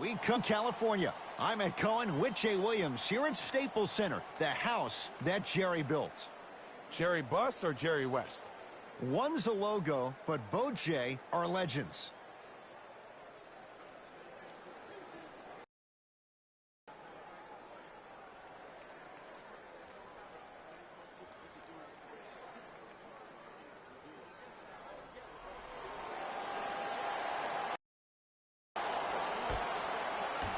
We come California. I'm Ed Cohen with Jay Williams here at Staples Center, the house that Jerry built. Jerry Buss or Jerry West? One's a logo, but both Jay are legends.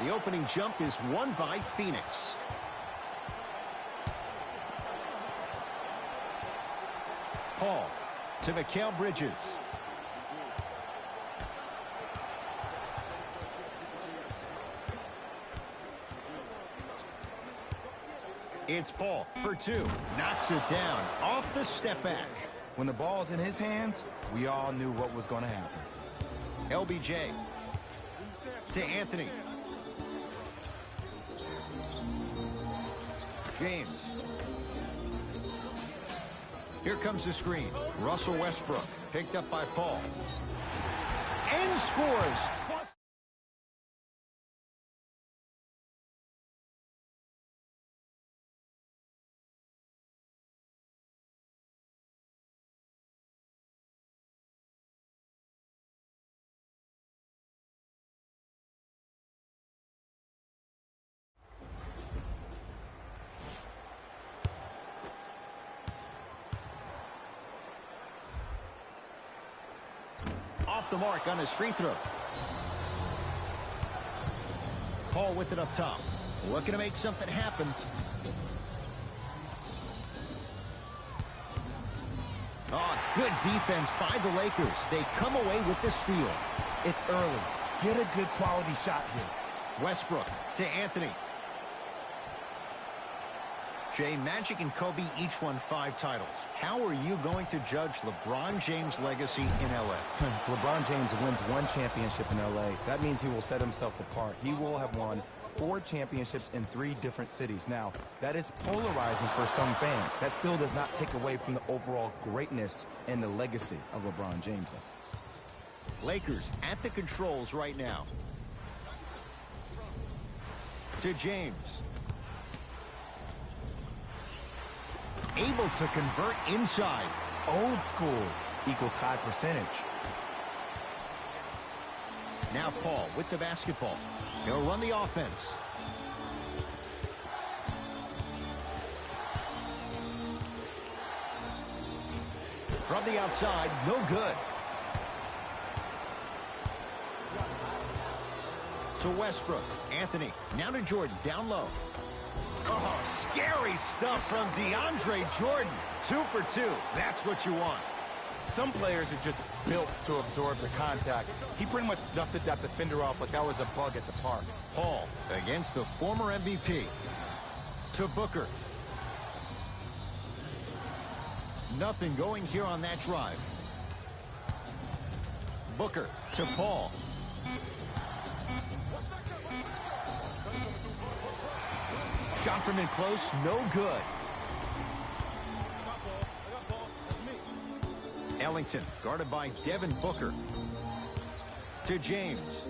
The opening jump is won by Phoenix. Paul to Mikal Bridges. It's Paul for two. Knocks it down off the step back. When the ball's in his hands, we all knew what was going to happen. LBJ to Anthony. James. Here comes the screen. Russell Westbrook picked up by Paul. And scores. Off the mark on his free throw. Paul with it up top. Looking to make something happen. Oh, good defense by the Lakers. They come away with the steal. It's early. Get a good quality shot here. Westbrook to Anthony. Jay, Magic and Kobe each won 5 titles. How are you going to judge LeBron James' legacy in L.A.? LeBron James wins 1 championship in L.A. That means he will set himself apart. He will have won 4 championships in 3 different cities. Now, that is polarizing for some fans. That still does not take away from the overall greatness and the legacy of LeBron James. Lakers at the controls right now. To James. Able to convert inside. Old school equals high percentage. Now Paul with the basketball. He'll run the offense. From the outside, no good. To Westbrook. Anthony. Now to Jordan. Down low. Oh, scary stuff from DeAndre Jordan. 2 for 2. That's what you want. Some players are just built to absorb the contact. He pretty much dusted that defender off like that was a bug at the park. Paul against the former MVP. To Booker. Nothing going here on that drive. Booker to Paul. Shot from in close, no good. Ellington guarded by Devin Booker. To James.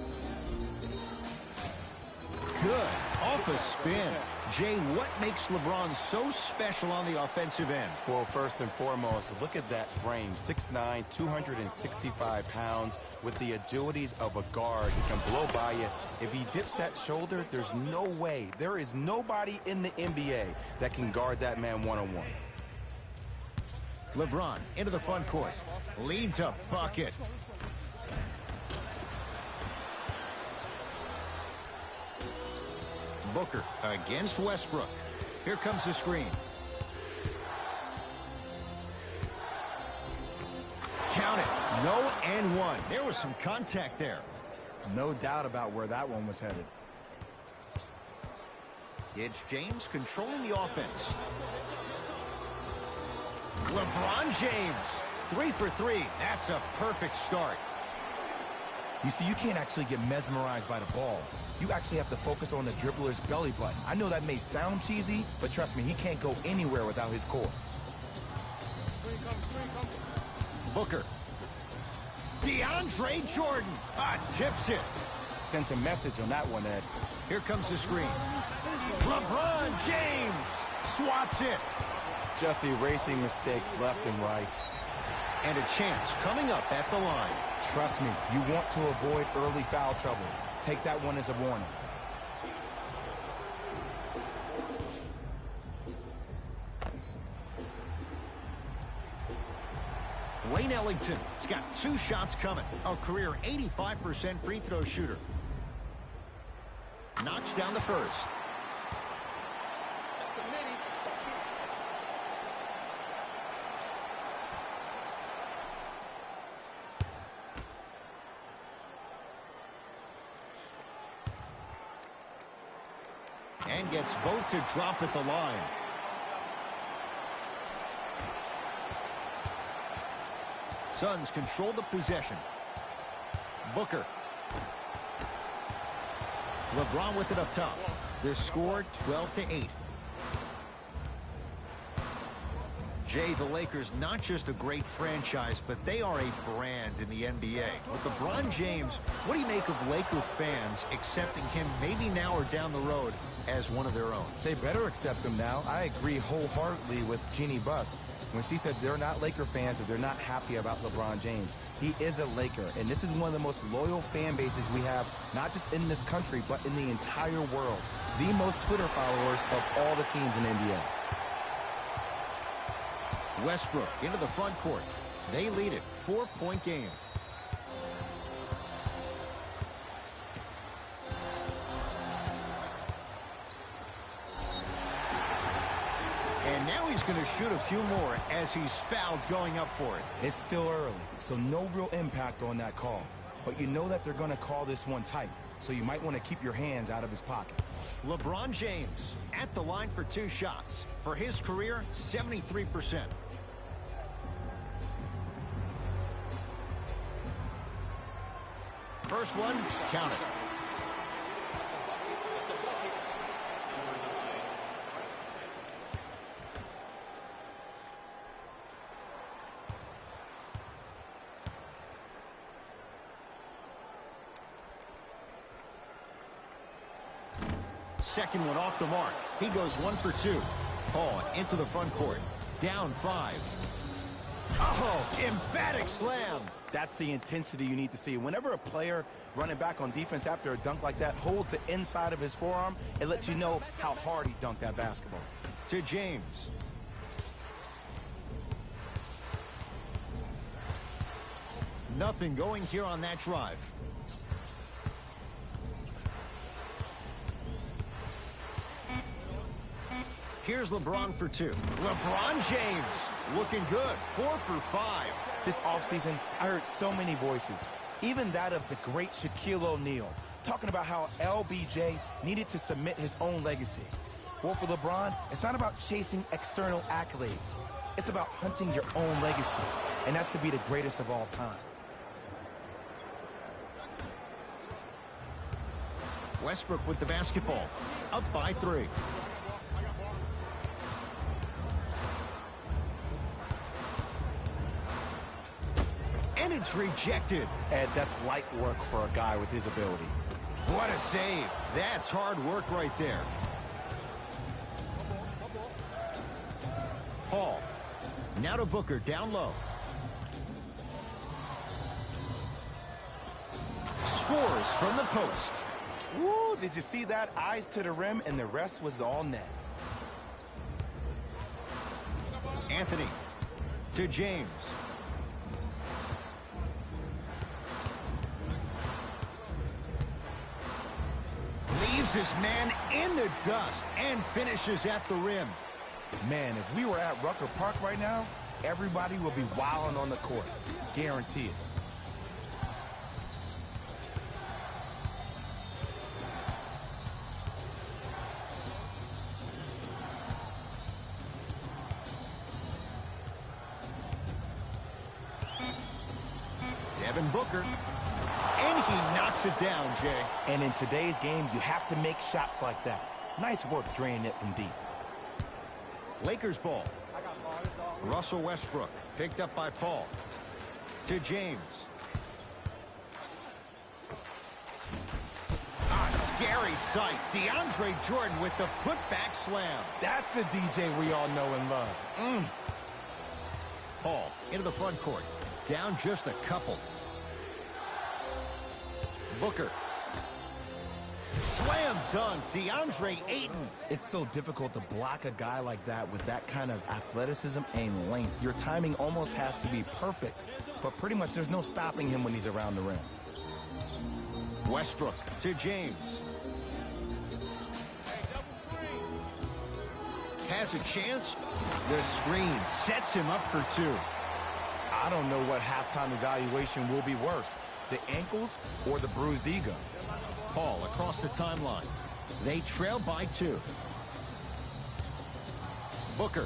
Good. Off a spin. Jay, what makes LeBron so special on the offensive end? Well, first and foremost, look at that frame. 6'9", 265 pounds with the agilities of a guard. He can blow by you. If he dips that shoulder, there's no way. There is nobody in the NBA that can guard that man one-on-one. LeBron into the front court. Leads a bucket. Booker against Westbrook. Here comes the screen. Count it. No and 1. There was some contact there. No doubt about where that one was headed. It's James controlling the offense. LeBron James. 3 for 3. That's a perfect start. You see, you can't actually get mesmerized by the ball. You actually have to focus on the dribbler's belly button. I know that may sound cheesy, but trust me, he can't go anywhere without his core. Booker. DeAndre Jordan tips it. sent a message on that one, Ed. Here comes the screen. LeBron James swats it. Just erasing mistakes left and right. And a chance coming up at the line. Trust me, you want to avoid early foul trouble. Take that one as a warning. Wayne Ellington's got 2 shots coming. A career 85% free throw shooter. Knocks down the first. And gets both to drop at the line. Suns control the possession. Booker. LeBron with it up top. Their score 12-8. Jay, the Lakers, not just a great franchise, but they are a brand in the NBA. With LeBron James, what do you make of Laker fans accepting him maybe now or down the road as one of their own? They better accept him now. I agree wholeheartedly with Jeannie Buss when she said they're not Laker fans if they're not happy about LeBron James. He is a Laker, and this is one of the most loyal fan bases we have, not just in this country, but in the entire world. The most Twitter followers of all the teams in the NBA. Westbrook into the front court. They lead it. 4-point game. And now he's going to shoot a few more as he's fouled going up for it. It's still early, so no real impact on that call. But you know that they're going to call this one tight, so you might want to keep your hands out of his pocket. LeBron James at the line for 2 shots. For his career, 73%. First one, count it. Second one off the mark. He goes 1 for 2. Paul into the front court. Down 5. Oh, emphatic slam. That's the intensity you need to see. Whenever a player running back on defense after a dunk like that holds the inside of his forearm, it lets you know how hard he dunked that basketball. To James. Nothing going here on that drive. Here's LeBron for 2. LeBron James looking good. 4 for 5. This offseason, I heard so many voices, even that of the great Shaquille O'Neal, talking about how LBJ needed to submit his own legacy. Well, for LeBron, it's not about chasing external accolades. It's about hunting your own legacy, and that's to be the greatest of all time. Westbrook with the basketball. Up by 3. And it's rejected. Ed, that's light work for a guy with his ability. What a save. That's hard work right there. Paul. Now to Booker, down low. Scores from the post. Woo, did you see that? Eyes to the rim, and the rest was all net. Anthony to James. Leaves his man in the dust and finishes at the rim. Man, if we were at Rucker Park right now, everybody would be wilding on the court. Guarantee it. Devin Booker. And he knocks it down, Jay. And in today's game, you have to make shots like that. Nice work draining it from deep. Lakers ball. Russell Westbrook picked up by Paul. To James. scary sight. DeAndre Jordan with the putback slam. That's the DJ we all know and love. Paul into the front court. Down just a couple. Booker. Slam dunk, DeAndre Ayton. It's so difficult to block a guy like that with that kind of athleticism and length. Your timing almost has to be perfect, but pretty much there's no stopping him when he's around the rim. Westbrook to James. Has a chance. The screen sets him up for two. I don't know what halftime evaluation will be worse, the ankles or the bruised ego. Paul across the timeline. They trail by 2. Booker.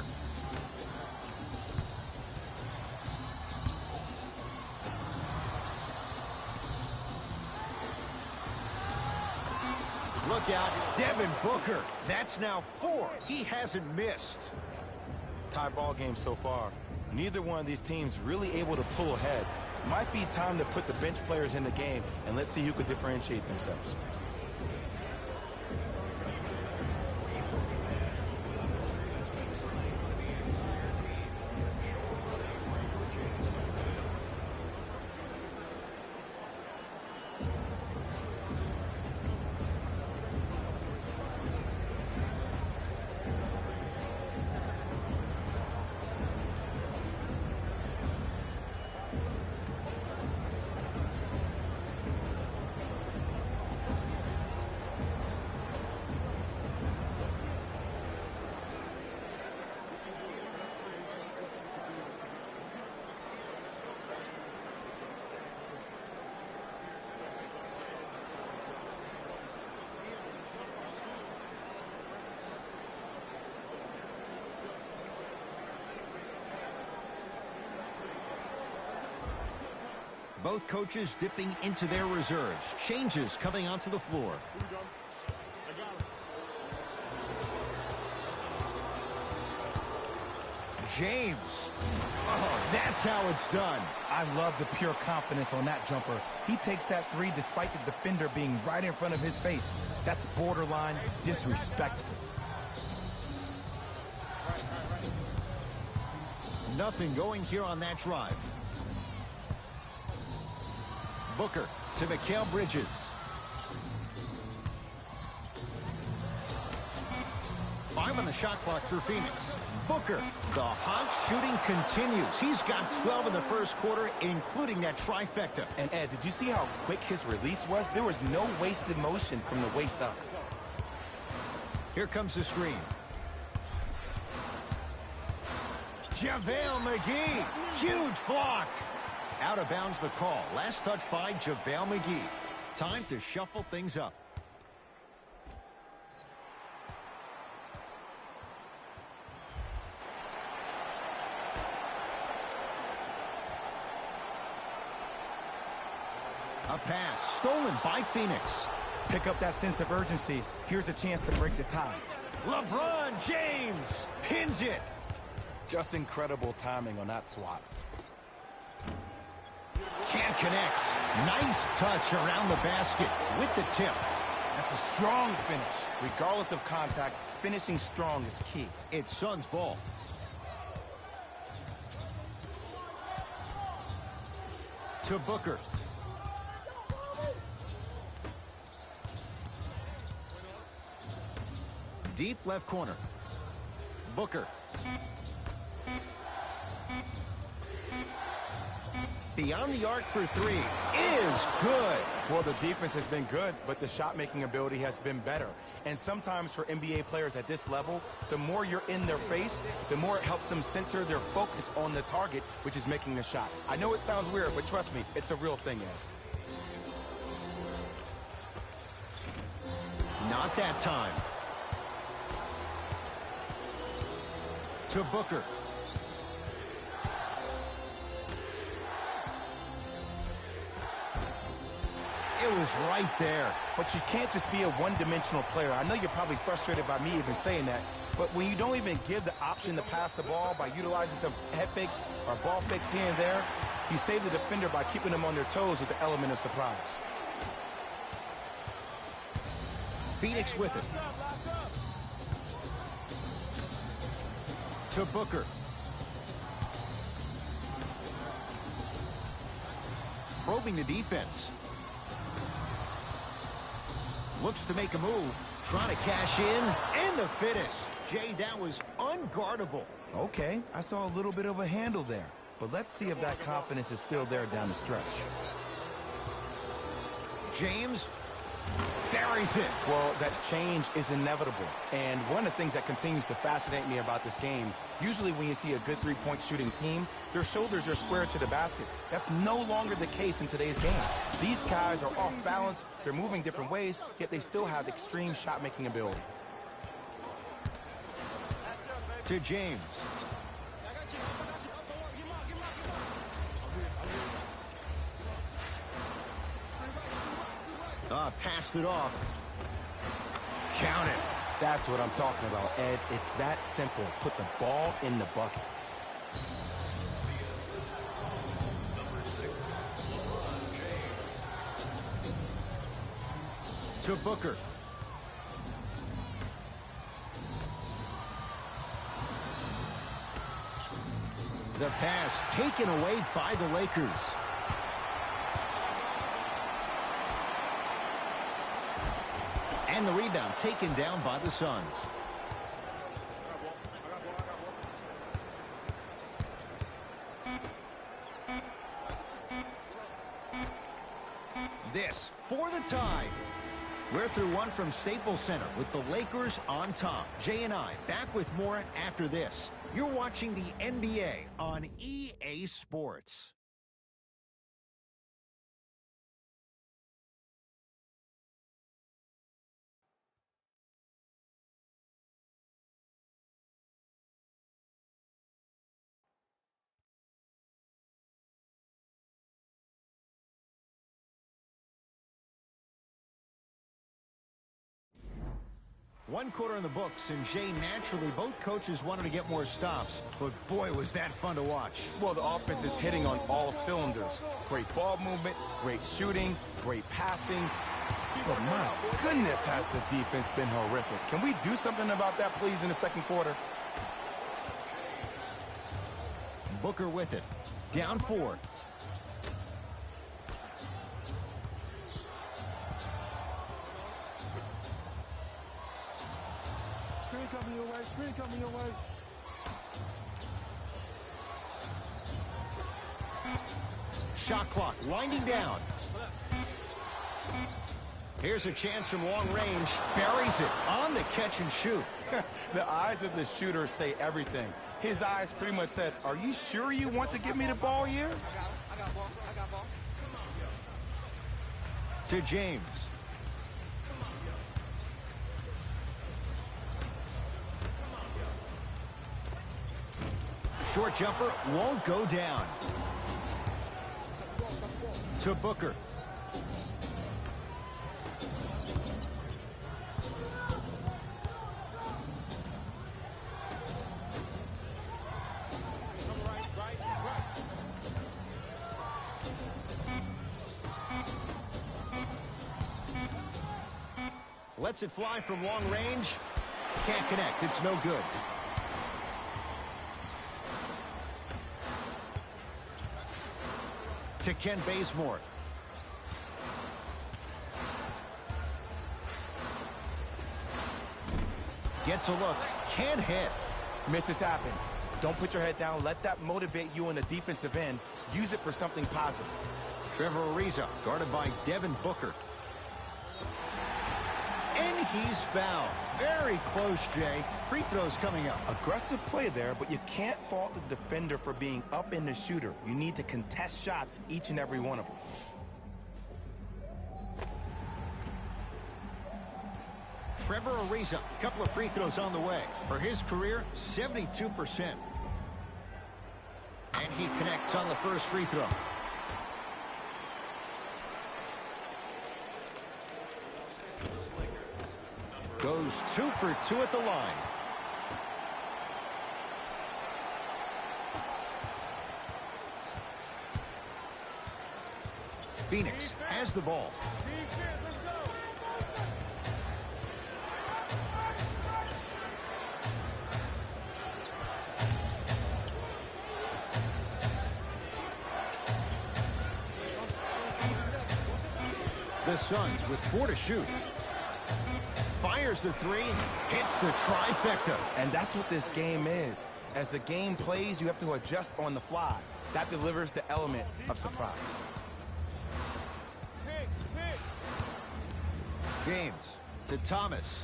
Look out, Devin Booker. That's now 4. He hasn't missed. Tie ball game so far. Neither one of these teams really able to pull ahead. Might be time to put the bench players in the game, and let's see who could differentiate themselves. Both coaches dipping into their reserves. Changes coming onto the floor. James. Oh, that's how it's done. I love the pure confidence on that jumper. He takes that 3 despite the defender being right in front of his face. That's borderline disrespectful. Nothing going here on that drive. Booker to Mikal Bridges. Five on the shot clock for Phoenix. Booker, the hot shooting continues. He's got 12 in the first quarter, including that trifecta. And Ed, did you see how quick his release was? There was no wasted motion from the waist up. Here comes the screen. JaVale McGee, huge block. Out of bounds the call. Last touch by JaVale McGee. Time to shuffle things up. A pass stolen by Phoenix. Pick up that sense of urgency. Here's a chance to break the tie. LeBron James pins it. Just incredible timing on that swat. Can't connect. Nice touch around the basket with the tip. That's a strong finish. Regardless of contact, finishing strong is key. It's Suns ball. To Booker. Deep left corner. Booker. Beyond the arc for 3 is good. Well, the defense has been good, but the shot-making ability has been better. And sometimes for NBA players at this level, the more you're in their face, the more it helps them center their focus on the target, which is making the shot. I know it sounds weird, but trust me, it's a real thing, Ed. Not that time. To Booker. It was right there. But you can't just be a one-dimensional player. I know you're probably frustrated by me even saying that, but when you don't even give the option to pass the ball by utilizing some head fakes or ball fakes here and there, you save the defender by keeping them on their toes with the element of surprise. Phoenix with it. To Booker. Probing the defense. Looks to make a move. Trying to cash in. And the finish. Jay, that was unguardable. Okay, I saw a little bit of a handle there. But let's see if that confidence is still there down the stretch. James buries it. Well, that change is inevitable. And one of the things that continues to fascinate me about this game, usually when you see a good three-point shooting team, their shoulders are square to the basket. That's no longer the case in today's game. These guys are off balance, they're moving different ways, yet they still have extreme shot-making ability. To James. Passed it off. Count it. That's what I'm talking about, Ed. It's that simple. Put the ball in the bucket. To Booker. The pass taken away by the Lakers. And the rebound taken down by the Suns. This for the tie. We're through one from Staples Center with the Lakers on top. Jay and I back with more after this. You're watching the NBA on EA Sports. One quarter in the books, and Jay, naturally, both coaches wanted to get more stops. But boy, was that fun to watch. Well, the offense is hitting on all cylinders. Great ball movement, great shooting, great passing. But my goodness, has the defense been horrific. Can we do something about that, please, in the second quarter? Booker with it. Down 4. Screen coming your way, screen coming your way. Shot clock winding down. Here's a chance from long range. Buries it on the catch and shoot. The eyes of the shooter say everything. His eyes pretty much said, are you sure you want to give me the ball here? I got ball. To James. Short jumper won't go down. To Booker. Lets it fly from long range. Can't connect. It's no good. To Ken Bazemore. Gets a look. Can't hit. Misses happen. Don't put your head down. Let that motivate you in the defensive end. Use it for something positive. Trevor Ariza guarded by Devin Booker. And he's fouled. Very close, Jay. Free throws coming up. Aggressive play there, but you can't fault the defender for being up in the shooter. You need to contest shots, each and every one of them. Trevor Ariza, a couple of free throws on the way. For his career, 72%. And he connects on the first free throw. Goes 2 for 2 at the line. Phoenix has the ball. The Suns with 4 to shoot. Fires the three, hits the trifecta. And that's what this game is. As the game plays, you have to adjust on the fly. That delivers the element of surprise. James to Thomas.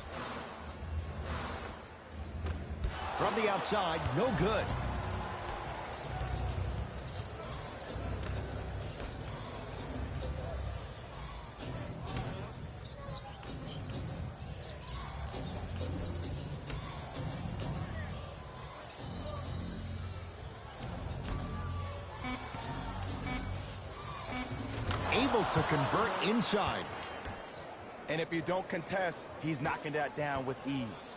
From the outside, no good. Able to convert inside. And if you don't contest, he's knocking that down with ease.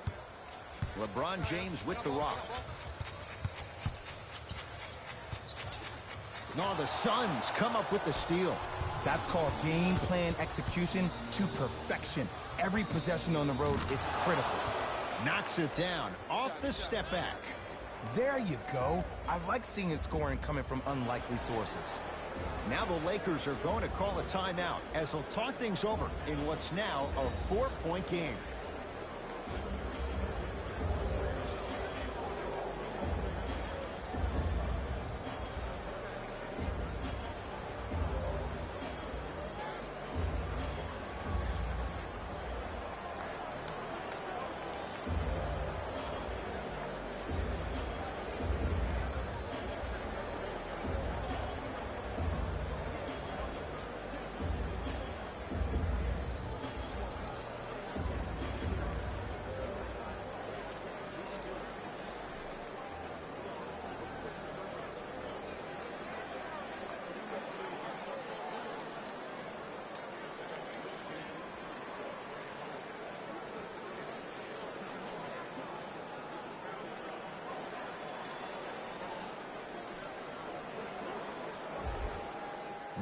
LeBron James with the rock. No, the Suns come up with the steal. That's called game plan execution to perfection. Every possession on the road is critical. Knocks it down off the step back. There you go. I like seeing his scoring coming from unlikely sources. Now the Lakers are going to call a timeout as they'll talk things over in what's now a 4-point game.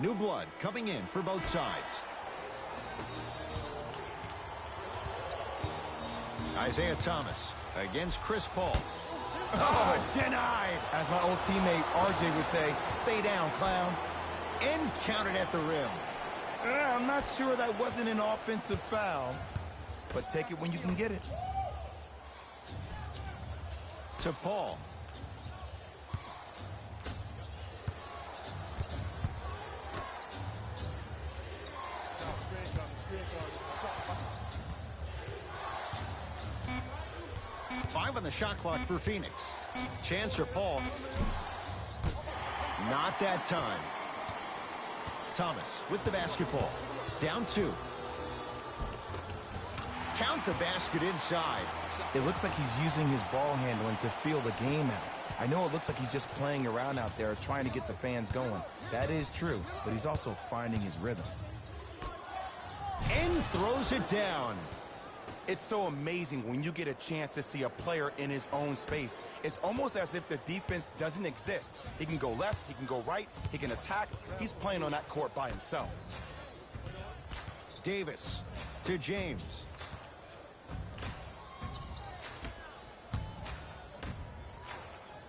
New blood coming in for both sides. Isaiah Thomas against Chris Paul. Oh, denied. As my old teammate RJ would say, stay down, clown. And counted at the rim. I'm not sure that wasn't an offensive foul, but take it when you can get it. To Paul. Five on the shot clock for Phoenix. Chance for Paul. Not that time. Thomas with the basketball. Down 2. Count the basket inside. It looks like he's using his ball handling to feel the game out. I know it looks like he's just playing around out there trying to get the fans going. That is true, but he's also finding his rhythm. And throws it down. It's so amazing when you get a chance to see a player in his own space. It's almost as if the defense doesn't exist. He can go left, he can go right, he can attack. He's playing on that court by himself. Davis to James.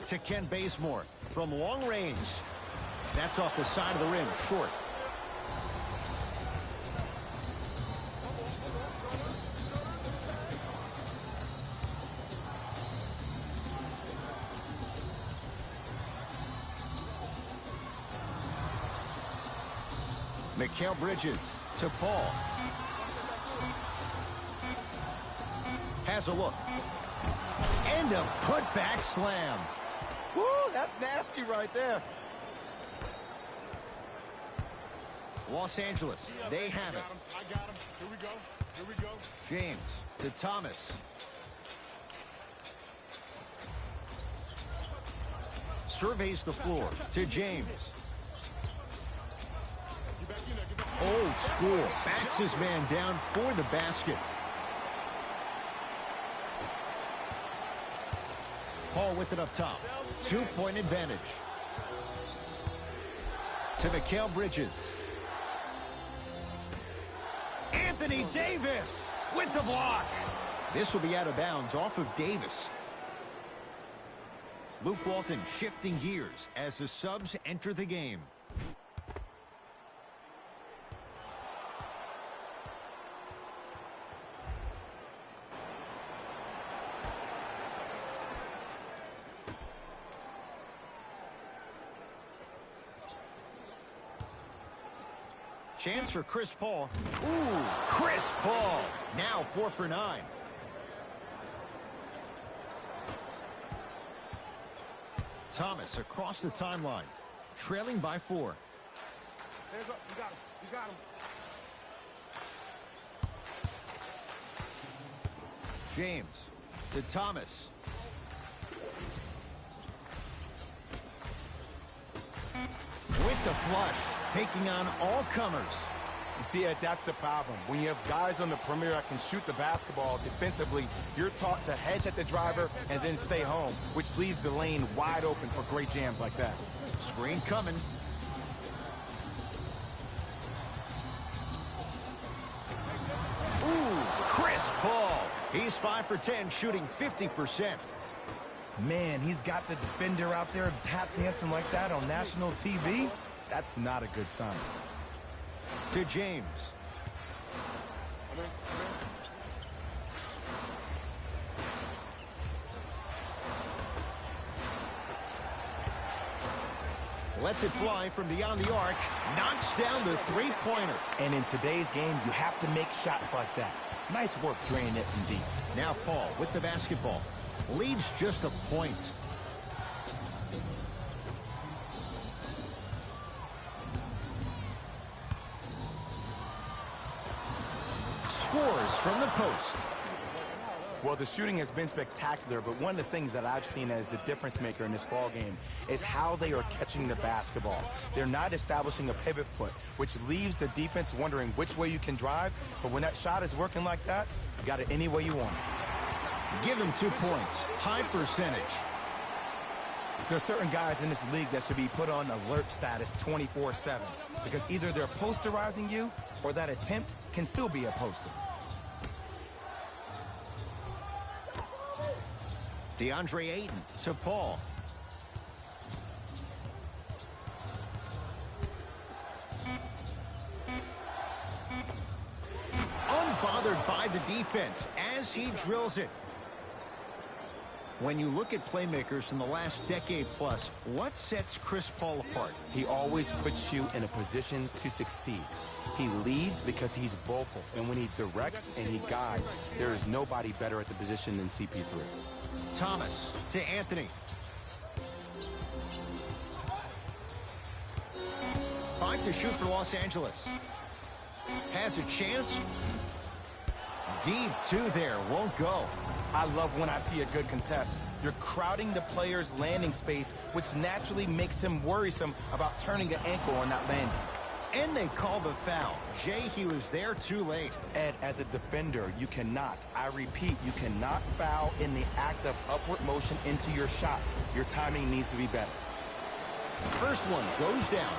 To Ken Bazemore from long range. That's off the side of the rim, short. Mikal Bridges to Paul. Has a look. And a putback slam. Woo, that's nasty right there. Los Angeles, they have it. I got him. Here we go. Here we go. James to Thomas. Surveys the floor to James. Old school. Backs his man down for the basket. Paul with it up top. 2-point advantage. To Mikal Bridges. Anthony Davis with the block. This will be out of bounds off of Davis. Luke Walton shifting gears as the subs enter the game. Chance for Chris Paul. Ooh, Chris Paul. Now 4 for 9. Thomas across the timeline, trailing by 4. Hands up. You got him. You got him. James to Thomas. With the flush, taking on all comers. You see, Ed, that's the problem. When you have guys on the perimeter that can shoot the basketball defensively, you're taught to hedge at the driver and then stay home, which leaves the lane wide open for great jams like that. Screen coming. Ooh, Chris Paul. He's 5 for 10, shooting 50%. Man, he's got the defender out there tap dancing like that on national TV. That's not a good sign. To James. Lets it fly from beyond the arc. Knocks down the three-pointer. And in today's game, you have to make shots like that. Nice work draining it from deep. Now Paul with the basketball. Leads just a point. Scores from the post. Well, the shooting has been spectacular, but one of the things that I've seen as the difference maker in this ball game is how they are catching the basketball. They're not establishing a pivot foot, which leaves the defense wondering which way you can drive, but when that shot is working like that, you got it any way you want it. Give him 2 points. High percentage. There are certain guys in this league that should be put on alert status 24/7 because either they're posterizing you or that attempt can still be a poster. DeAndre Ayton to Paul. Unbothered by the defense as he drills it. When you look at playmakers in the last decade plus, what sets Chris Paul apart? He always puts you in a position to succeed. He leads because he's vocal, and when he directs and he guides, there is nobody better at the position than CP3. Thomas to Anthony. 5 to shoot for Los Angeles. Has a chance. Deep 2 there, won't go. I love when I see a good contest. You're crowding the player's landing space, which naturally makes him worrisome about turning an ankle on that landing. And they call the foul. Jay, he was there too late. Ed, as a defender, you cannot, I repeat, you cannot foul in the act of upward motion into your shot. Your timing needs to be better. First one goes down.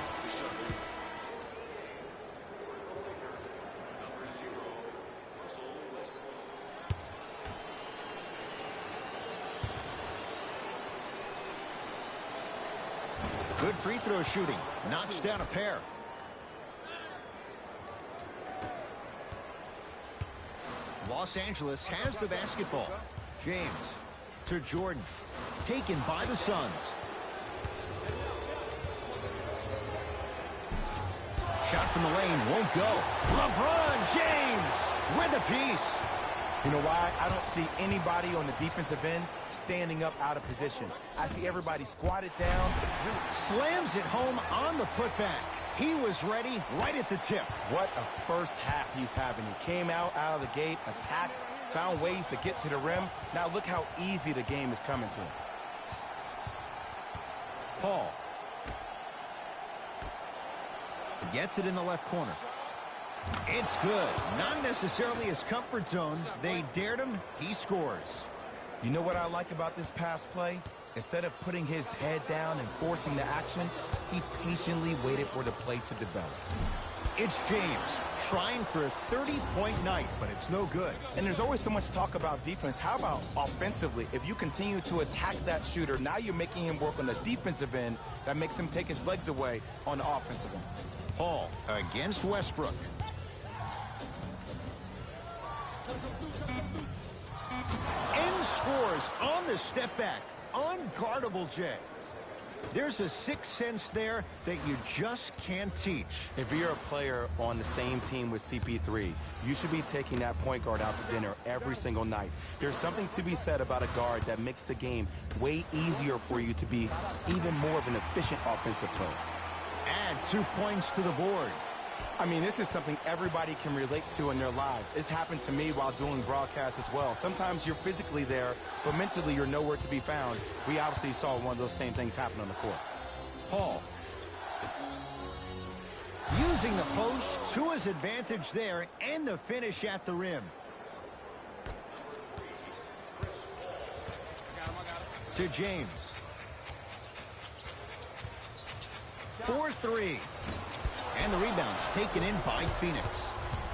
Good free throw shooting. Knocks down a pair. Los Angeles has the basketball. James to Jordan. Taken by the Suns. Shot from the lane won't go. LeBron James with a piece. You know why? I don't see anybody on the defensive end standing up out of position. I see everybody squatted down. Slams it home on the putback. He was ready right at the tip. What a first half he's having. He came out of the gate, attacked, found ways to get to the rim. Now look how easy the game is coming to him. Paul. Gets it in the left corner. It's good. Not necessarily his comfort zone. They dared him. He scores. You know what I like about this pass play? Instead of putting his head down and forcing the action, he patiently waited for the play to develop. It's James trying for a 30-point night, but it's no good. And there's always so much talk about defense. How about offensively? If you continue to attack that shooter, now you're making him work on the defensive end. That makes him take his legs away on the offensive end. Paul against Westbrook. And scores on the step back. Unguardable, Jay. There's a sixth sense there that you just can't teach. If you're a player on the same team with CP3, you should be taking that point guard out to dinner every single night. There's something to be said about a guard that makes the game way easier for you to be even more of an efficient offensive player. Add 2 points to the board. I mean, this is something everybody can relate to in their lives. It's happened to me while doing broadcasts as well. Sometimes you're physically there, but mentally you're nowhere to be found. We obviously saw one of those same things happen on the court. Paul. Using the post to his advantage there, and the finish at the rim. To James. 4-3. And the rebound's taken in by Phoenix.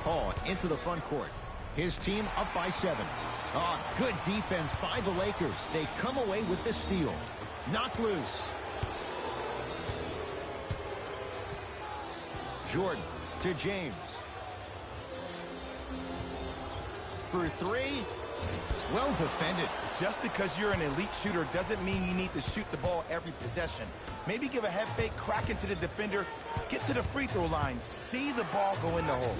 Paul into the front court. His team up by 7. Oh, good defense by the Lakers. They come away with the steal. Knocked loose. Jordan to James. For 3. Well defended. Just because you're an elite shooter doesn't mean you need to shoot the ball every possession. Maybe give a head fake, crack into the defender, get to the free throw line, see the ball go in the hole.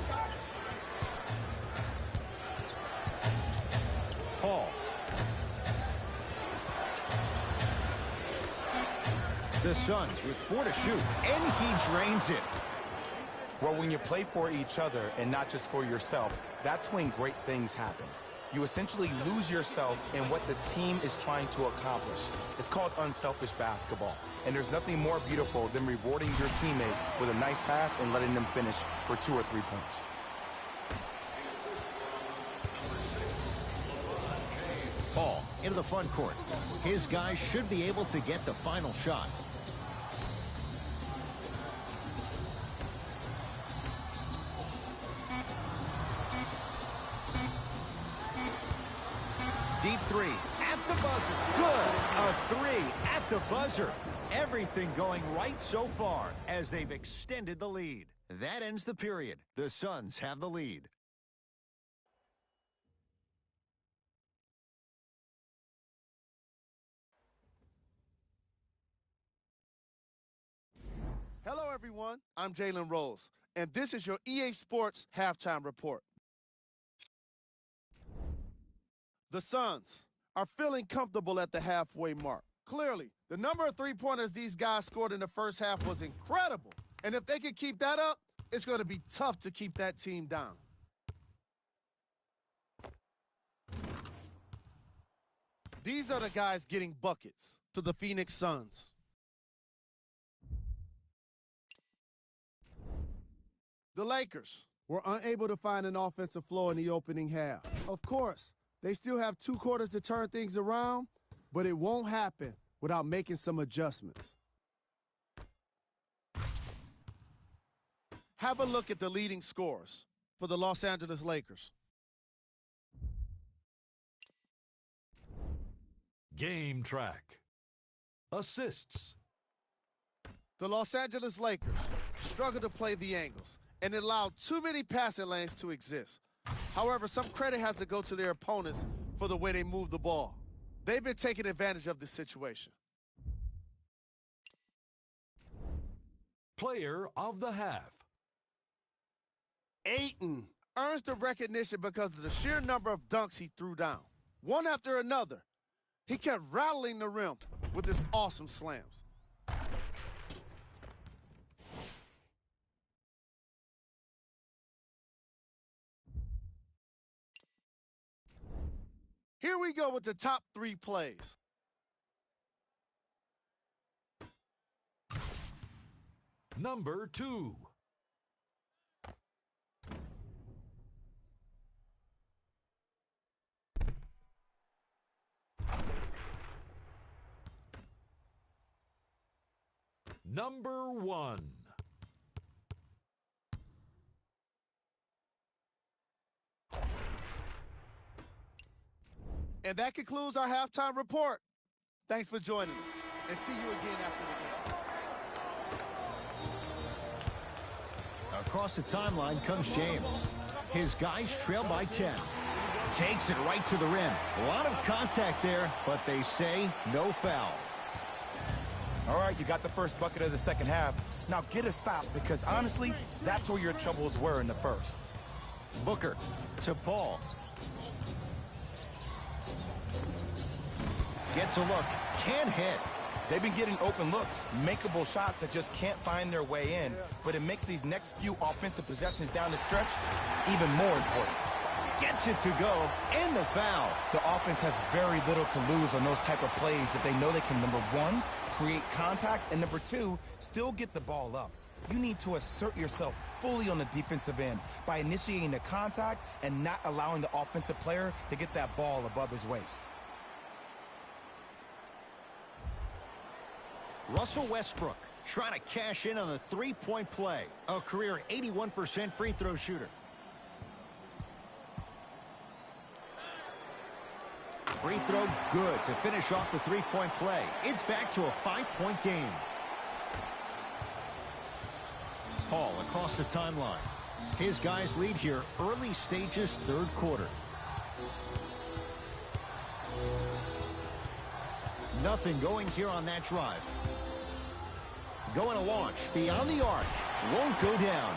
Paul. The Suns with 4 to shoot, and he drains it. Well, when you play for each other and not just for yourself, that's when great things happen. You essentially lose yourself in what the team is trying to accomplish. It's called unselfish basketball. And there's nothing more beautiful than rewarding your teammate with a nice pass and letting them finish for 2 or 3 points. Paul into the front court. His guys should be able to get the final shot. Deep 3 at the buzzer. Good. A 3 at the buzzer. Everything going right so far as they've extended the lead. That ends the period. The Suns have the lead. Hello, everyone. I'm Jalen Rose, and this is your EA Sports Halftime Report. The Suns are feeling comfortable at the halfway mark. Clearly, the number of three-pointers these guys scored in the first half was incredible. And if they can keep that up, it's going to be tough to keep that team down. These are the guys getting buckets to the Phoenix Suns. The Lakers were unable to find an offensive flow in the opening half. Of course, they still have 2 quarters to turn things around, but it won't happen without making some adjustments. Have a look at the leading scorers for the Los Angeles Lakers. Game track. Assists. The Los Angeles Lakers struggle to play the angles and allow too many passing lanes to exist. However, some credit has to go to their opponents for the way they move the ball. They've been taking advantage of this situation. Player of the half. Ayton earns the recognition because of the sheer number of dunks he threw down. One after another, he kept rattling the rim with his awesome slams. Here we go with the top 3 plays. Number 2. Number 1. And that concludes our halftime report. Thanks for joining us, and see you again after the game. Across the timeline comes James. His guys trail by 10. Takes it right to the rim. A lot of contact there, but they say no foul. All right, you got the first bucket of the second half. Now get a stop, because honestly, that's where your troubles were in the first. Booker to Paul. Gets a look. Can't hit. They've been getting open looks, makeable shots that just can't find their way in, but it makes these next few offensive possessions down the stretch even more important. Gets it to go, and the foul. The offense has very little to lose on those type of plays if they know they can, number one, create contact, and number two, still get the ball up. You need to assert yourself fully on the defensive end by initiating the contact and not allowing the offensive player to get that ball above his waist. Russell Westbrook trying to cash in on the three-point play. A career 81% free throw shooter. Free throw good to finish off the three-point play. It's back to a 5-point game. Paul across the timeline. His guys lead here early stages, third quarter. Nothing going here on that drive. Going to launch beyond the arc. Won't go down.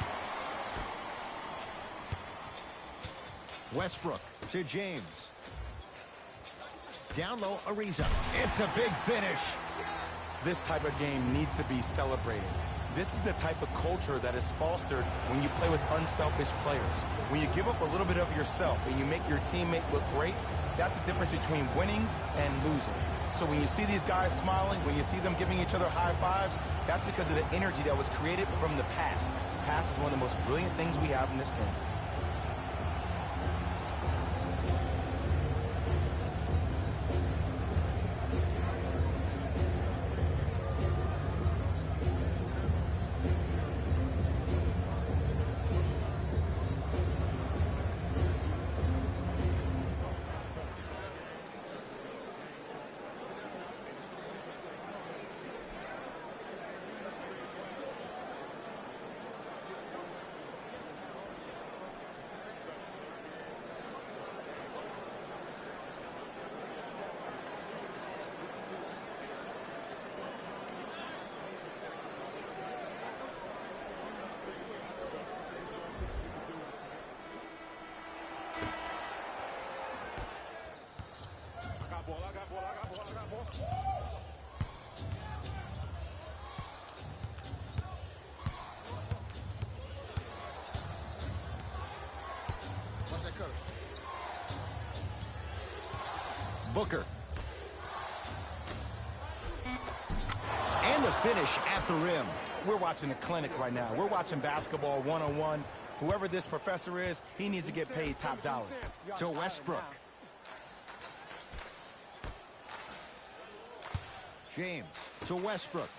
Westbrook to James. Down low, Ariza. It's a big finish. This type of game needs to be celebrated. This is the type of culture that is fostered when you play with unselfish players. When you give up a little bit of yourself and you make your teammate look great, that's the difference between winning and losing. So when you see these guys smiling, when you see them giving each other high fives, that's because of the energy that was created from the pass. Pass is one of the most brilliant things we have in this game. Booker. And the finish at the rim. We're watching a clinic right now. We're watching basketball one-on-one. Whoever this professor is, he needs to get paid top dollar. To Westbrook. James to Westbrook.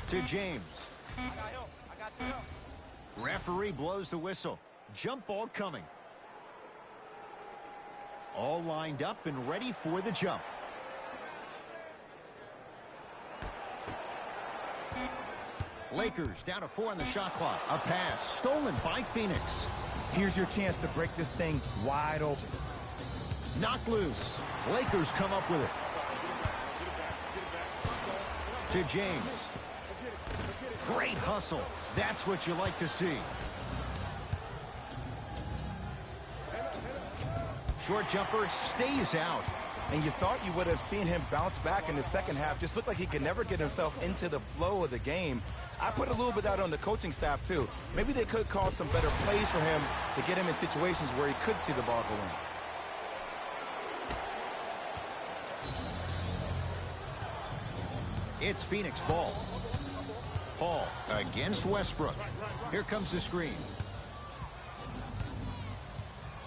To James. Referee blows the whistle. Jump ball coming. All lined up and ready for the jump. Lakers down to 4 on the shot clock. A pass stolen by Phoenix. Here's your chance to break this thing wide open. Knocked loose. Lakers come up with it. To James. Great hustle. That's what you like to see. Short jumper stays out. And you thought you would have seen him bounce back in the second half. Just looked like he could never get himself into the flow of the game. I put a little bit out on the coaching staff, too. Maybe they could call some better plays for him to get him in situations where he could see the ball go in. It's Phoenix ball. Paul against Westbrook. Here comes the screen.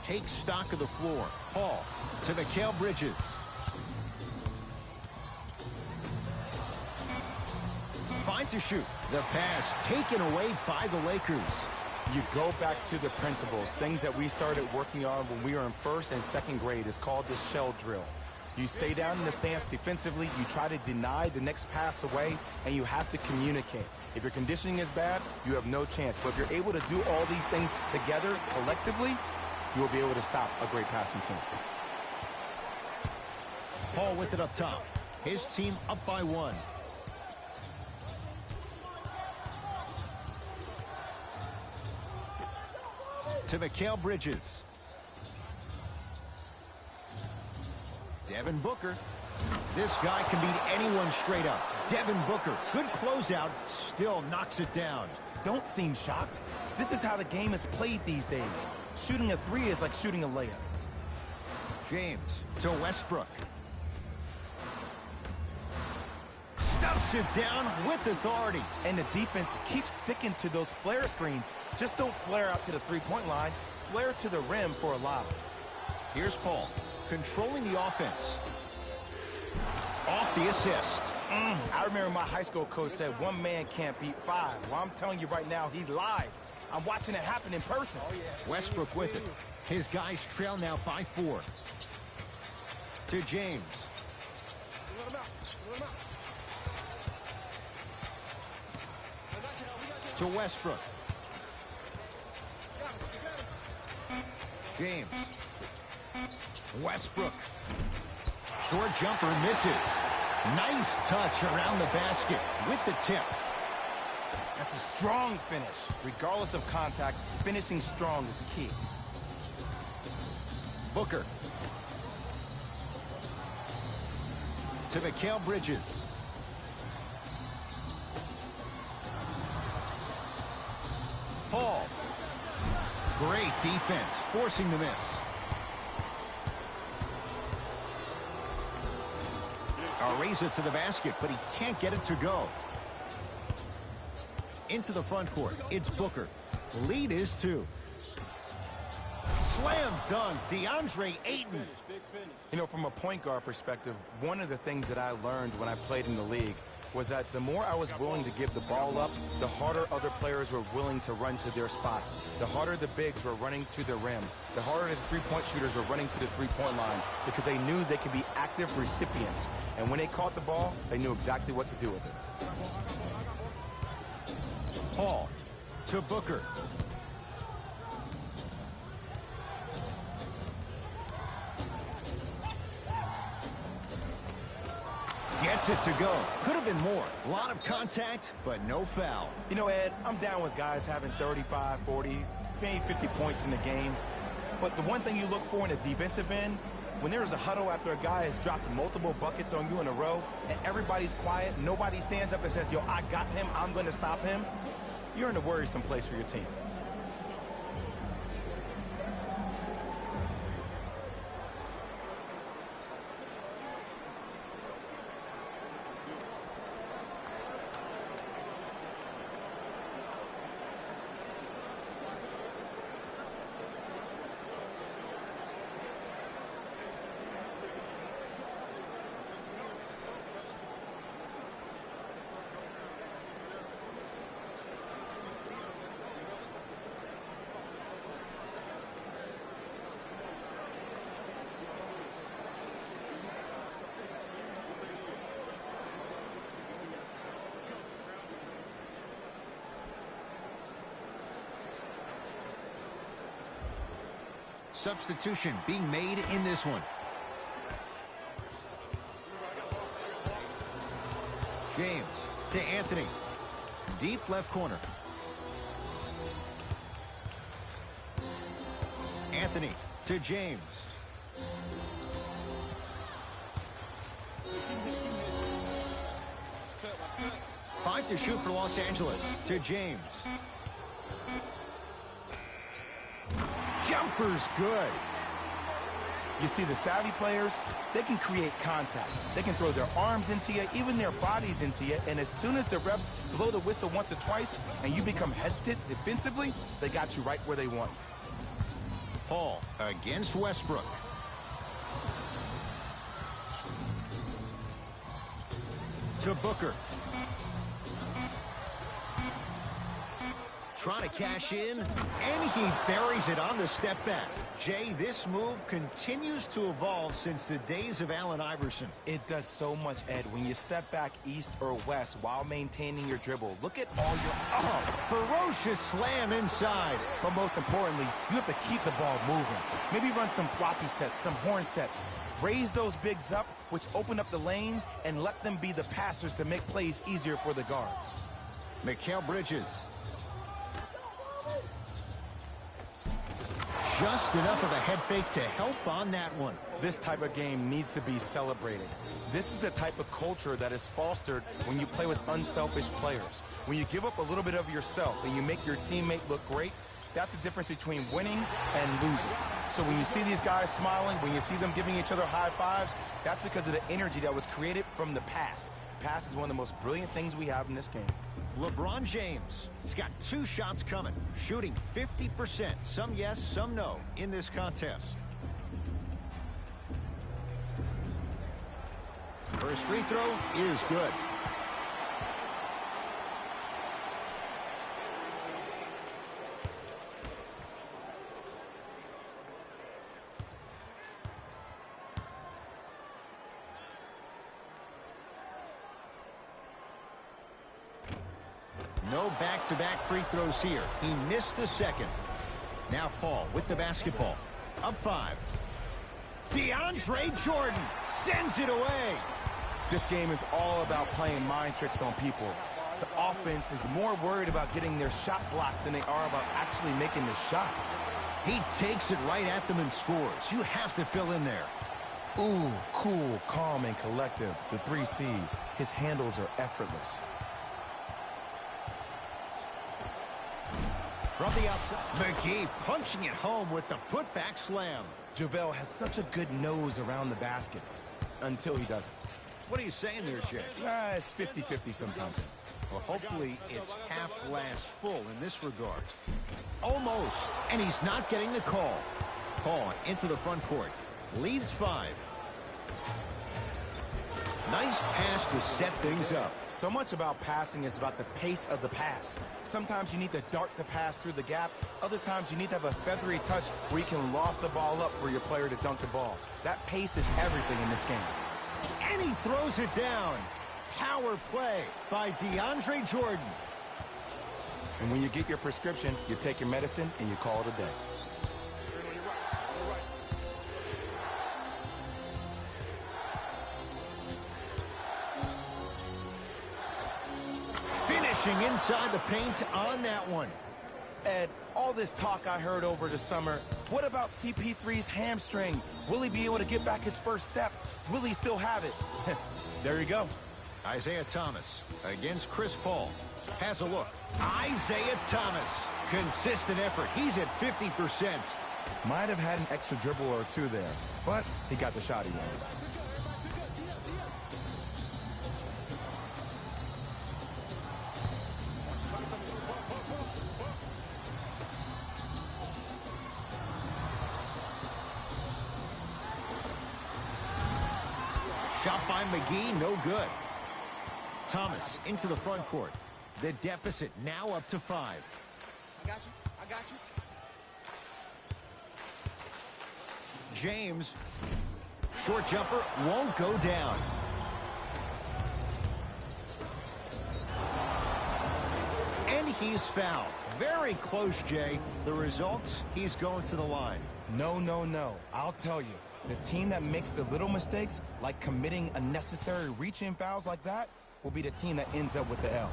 Takes stock of the floor. Paul to Mikal Bridges. Five to shoot. The pass taken away by the Lakers. You go back to the principles, things that we started working on when we were in first and second grade. It's called the shell drill. You stay down in the stance defensively, you try to deny the next pass away, and you have to communicate. If your conditioning is bad, you have no chance. But if you're able to do all these things together, collectively, you will be able to stop a great passing team. Paul with it up top. His team up by 1. To Mikal Bridges. Devin Booker. This guy can beat anyone straight up. Devin Booker, good closeout, still knocks it down. Don't seem shocked. This is how the game is played these days. Shooting a 3 is like shooting a layup. James to Westbrook. Stuffs it down with authority. And the defense keeps sticking to those flare screens. Just don't flare out to the three-point line. Flare to the rim for a lob. Here's Paul, controlling the offense. Off the assist. I remember my high school coach said 1 man can't beat 5. Well, I'm telling you right now, he lied. I'm watching it happen in person. Westbrook with it. His guys trail now by 4. To James. To Westbrook. James. Westbrook. Short jumper misses. Nice touch around the basket with the tip. That's a strong finish. Regardless of contact, finishing strong is key. Booker. To Mikal Bridges. Paul. Great defense, forcing the miss. Raise it to the basket, but he can't get it to go. Into the front court, it's Booker. Lead is 2. Slam dunk, DeAndre Ayton. You know, from a point guard perspective, one of the things that I learned when I played in the league was that the more I was willing to give the ball up, the harder other players were willing to run to their spots. The harder the bigs were running to the rim. The harder the three-point shooters were running to the three-point line because they knew they could be active recipients. And when they caught the ball, they knew exactly what to do with it. Paul to Booker. Gets it to go. Could have been more. A lot of contact, but no foul. You know, Ed, I'm down with guys having 35, 40, maybe 50 points in the game. But the one thing you look for in a defensive end, when there's a huddle after a guy has dropped multiple buckets on you in a row, and everybody's quiet, nobody stands up and says, yo, I got him, I'm going to stop him, you're in a worrisome place for your team. Substitution being made in this one. James to Anthony. Deep left corner. Anthony to James. Five to shoot for Los Angeles. To James. Jumper's good. You see, the savvy players, they can create contact. They can throw their arms into you, even their bodies into you, and as soon as the refs blow the whistle once or twice and you become hesitant defensively, they got you right where they want you. Paul against Westbrook. To Booker. Trying to cash in, and he buries it on the step back. Jay, this move continues to evolve since the days of Allen Iverson. It does so much, Ed, when you step back east or west while maintaining your dribble. Look at all your... Ferocious slam inside. But most importantly, you have to keep the ball moving. Maybe run some floppy sets, some horn sets. Raise those bigs up, which open up the lane, and let them be the passers to make plays easier for the guards. Mikal Bridges. Just enough of a head fake to help on that one. This type of game needs to be celebrated. This is the type of culture that is fostered when you play with unselfish players. When you give up a little bit of yourself and you make your teammate look great, that's the difference between winning and losing. So when you see these guys smiling, when you see them giving each other high fives, that's because of the energy that was created from the pass. Pass is one of the most brilliant things we have in this game. LeBron James, he's got 2 shots coming, shooting 50%, some yes, some no, in this contest. First free throw is good. No back-to-back free throws here. He missed the second. Now Paul with the basketball. Up 5. DeAndre Jordan sends it away. This game is all about playing mind tricks on people. The offense is more worried about getting their shot blocked than they are about actually making the shot. He takes it right at them and scores. You have to fill in there. Ooh, cool, calm, and collective. The 3 C's. His handles are effortless. From the outside, McGee punching it home with the putback slam. JaVale has such a good nose around the basket until he doesn't. What are you saying there, Jay? It's 50-50 sometimes. Well, hopefully it's half glass full in this regard. Almost, and he's not getting the call. Paul into the front court. Leads 5. Nice pass to set things up. So much about passing is about the pace of the pass. Sometimes you need to dart the pass through the gap. Other times you need to have a feathery touch where you can loft the ball up for your player to dunk the ball. That pace is everything in this game. And he throws it down. Power play by DeAndre Jordan. And when you get your prescription, you take your medicine and you call it a day. Finishing inside the paint on that one. Ed, all this talk I heard over the summer, what about CP3's hamstring? Will he be able to get back his first step? Will he still have it? There you go. Isaiah Thomas against Chris Paul. Has a look. Isaiah Thomas. Consistent effort. He's at 50%. Might have had an extra dribble or 2 there, but he got the shot he wanted. Shot by McGee, no good. Thomas into the front court. The deficit now up to 5. I got you. I got you. James. Short jumper won't go down. And he's fouled. Very close, Jay. The result, he's going to the line. No, no, no. I'll tell you. The team that makes the little mistakes, like committing unnecessary reach-in fouls like that, will be the team that ends up with the L.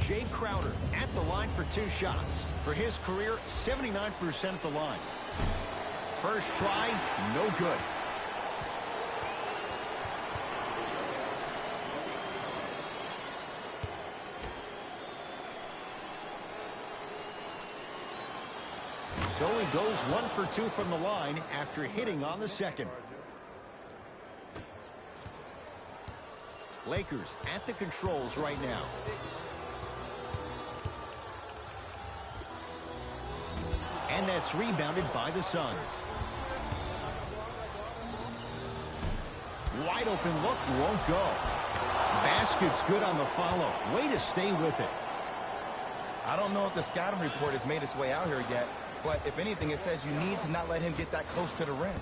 Jay Crowder at the line for 2 shots. For his career, 79% at the line. First try, no good. So he goes 1 for 2 from the line after hitting on the second. Lakers at the controls right now. And that's rebounded by the Suns. Wide open look won't go. Basket's good on the follow. Way to stay with it. I don't know if the scouting report has made its way out here yet, but if anything, it says you need to not let him get that close to the rim.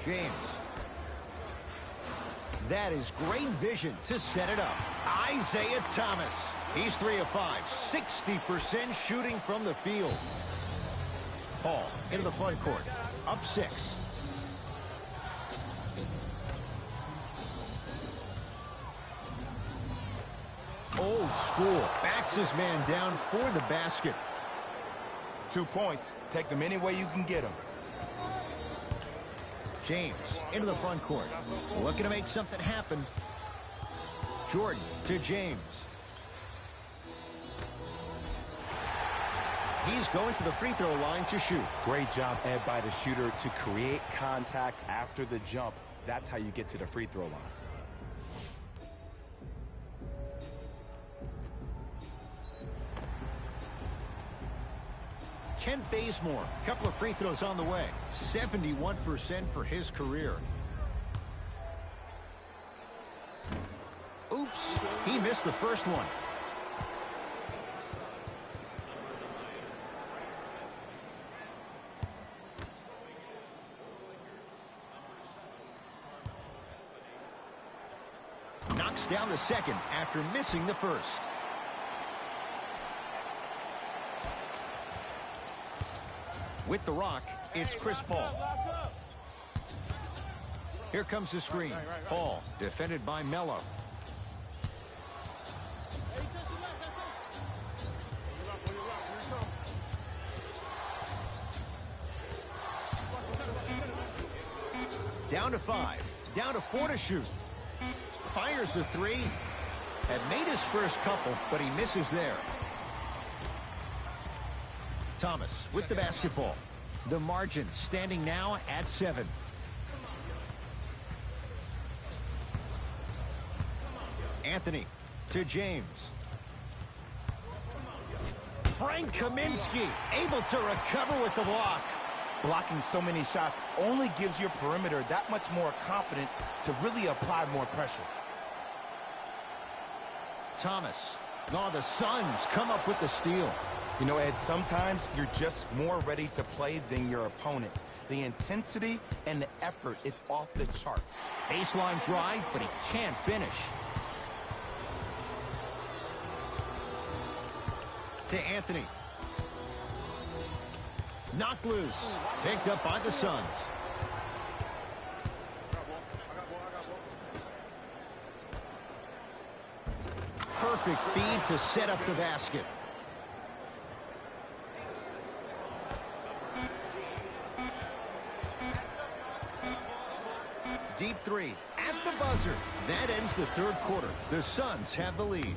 James. That is great vision to set it up. Isaiah Thomas. He's 3 of 5. 60% shooting from the field. Paul into the front court. Up 6. Old school. Backs his man down for the basket. 2 points. Take them any way you can get them. James into the front court. Looking to make something happen. Jordan to James. He's going to the free throw line to shoot. Great job, Ed, by the shooter to create contact after the jump. That's how you get to the free throw line. Kent Bazemore, a couple of free throws on the way. 71% for his career. Oops, he missed the first one. Knocks down the second after missing the first. With the rock, it's Chris Paul. Here comes the screen. Paul, defended by Melo. Down to 5. Down to 4 to shoot. Fires the 3. Had made his first couple, but he misses there. Thomas with the basketball. The margin standing now at 7. Anthony to James. Frank Kaminsky able to recover with the block. Blocking so many shots only gives your perimeter that much more confidence to really apply more pressure. Thomas. Oh, the Suns come up with the steal. You know, Ed, sometimes you're just more ready to play than your opponent. The intensity and the effort is off the charts. Baseline drive, but he can't finish. To Anthony. Knocked loose. Picked up by the Suns. Perfect feed to set up the basket. Deep 3 at the buzzer. That ends the third quarter. The Suns have the lead.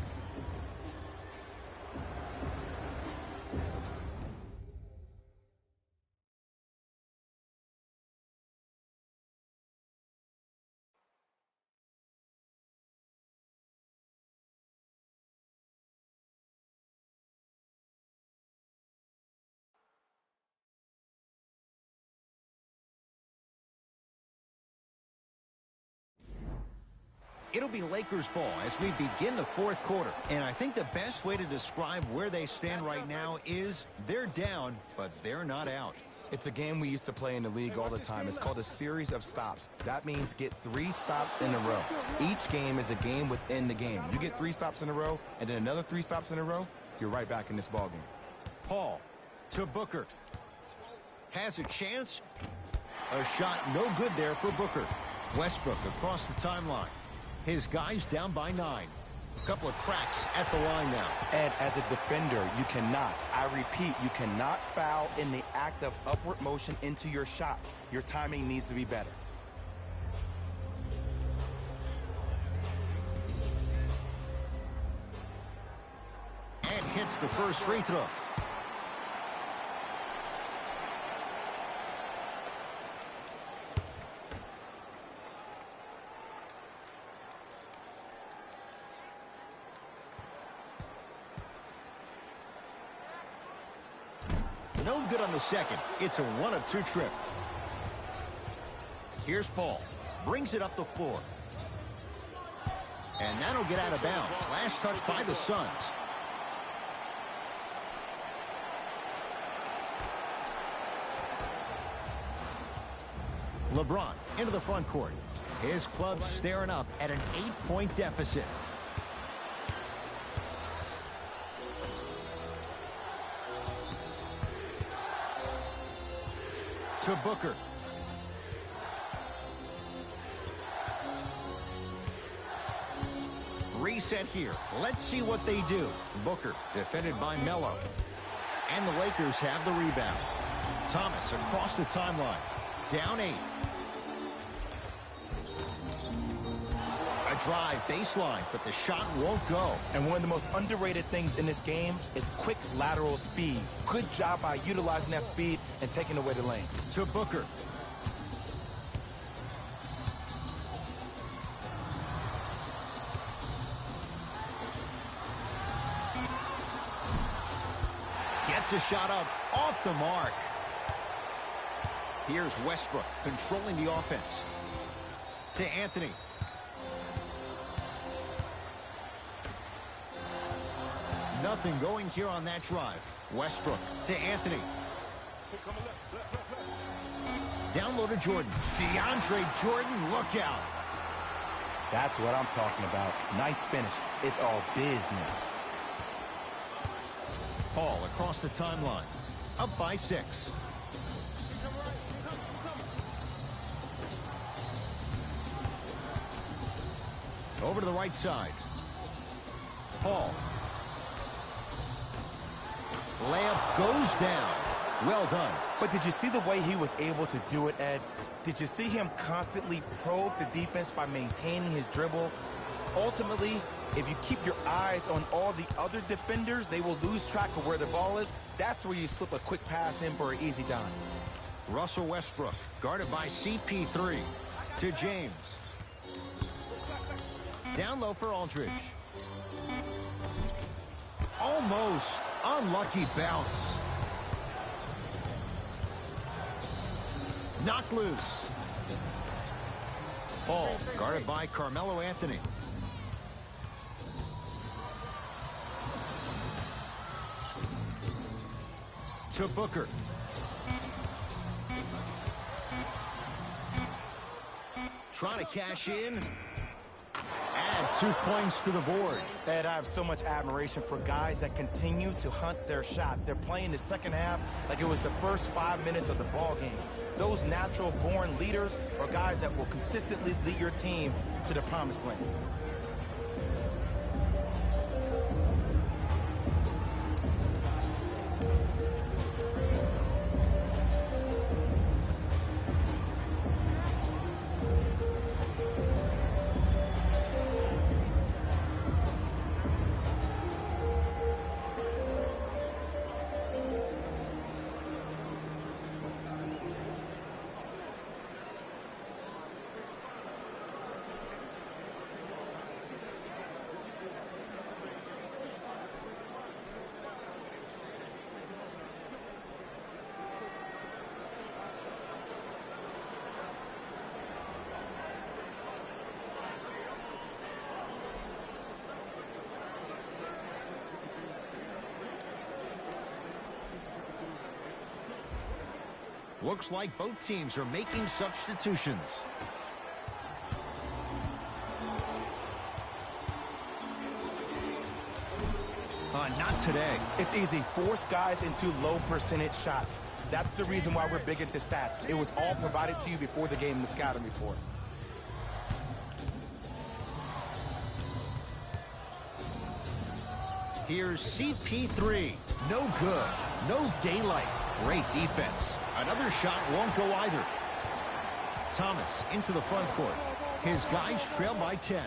It'll be Lakers ball as we begin the fourth quarter. And I think the best way to describe where they stand right now is they're down, but they're not out. It's a game we used to play in the league all the time. It's called a series of stops. That means get 3 stops in a row. Each game is a game within the game. You get 3 stops in a row and then another 3 stops in a row, you're right back in this ball game. Paul to Booker. Has a chance. A shot no good there for Booker. Westbrook across the timeline. His guys down by 9. A couple of cracks at the line now. And as a defender, you cannot, I repeat, you cannot foul in the act of upward motion into your shot. Your timing needs to be better. And hits the first free throw. No good on the second. It's a 1 of 2 trip. Here's Paul. Brings it up the floor. And that'll get out of bounds. Last touch by the Suns. LeBron into the front court. His club staring up at an 8-point deficit. To Booker. Reset here. Let's see what they do. Booker defended by Melo. And the Lakers have the rebound. Thomas across the timeline. Down 8. A drive baseline, but the shot won't go. And one of the most underrated things in this game is quick lateral speed. Good job by utilizing that speed and taking away the lane. To Booker. Gets a shot up off the mark. Here's Westbrook controlling the offense. To Anthony. Nothing going here on that drive. Westbrook to Anthony. Down low to Jordan. DeAndre Jordan, look out. That's what I'm talking about. Nice finish. It's all business. Paul across the timeline. Up by 6. Over to the right side. Paul. Layup goes down. Well done. But did you see the way he was able to do it, Ed? Did you see him constantly probe the defense by maintaining his dribble? Ultimately, if you keep your eyes on all the other defenders, they will lose track of where the ball is. That's where you slip a quick pass in for an easy dime. Russell Westbrook, guarded by CP3. To James. Down low for Aldridge. Almost. Unlucky bounce. Knocked loose. Paul, guarded by Carmelo Anthony. To Booker. Trying to cash in. Add 2 points to the board. Ed, I have so much admiration for guys that continue to hunt their shot. They're playing the second half like it was the first 5 minutes of the ball game. Those natural-born leaders are guys that will consistently lead your team to the promised land. Looks like both teams are making substitutions. Not today. It's easy. Force guys into low percentage shots. That's the reason why we're big into stats. It was all provided to you before the game in the scouting report. Here's CP3. No good. No daylight. Great defense. Another shot won't go either. Thomas into the front court. His guys trail by 10.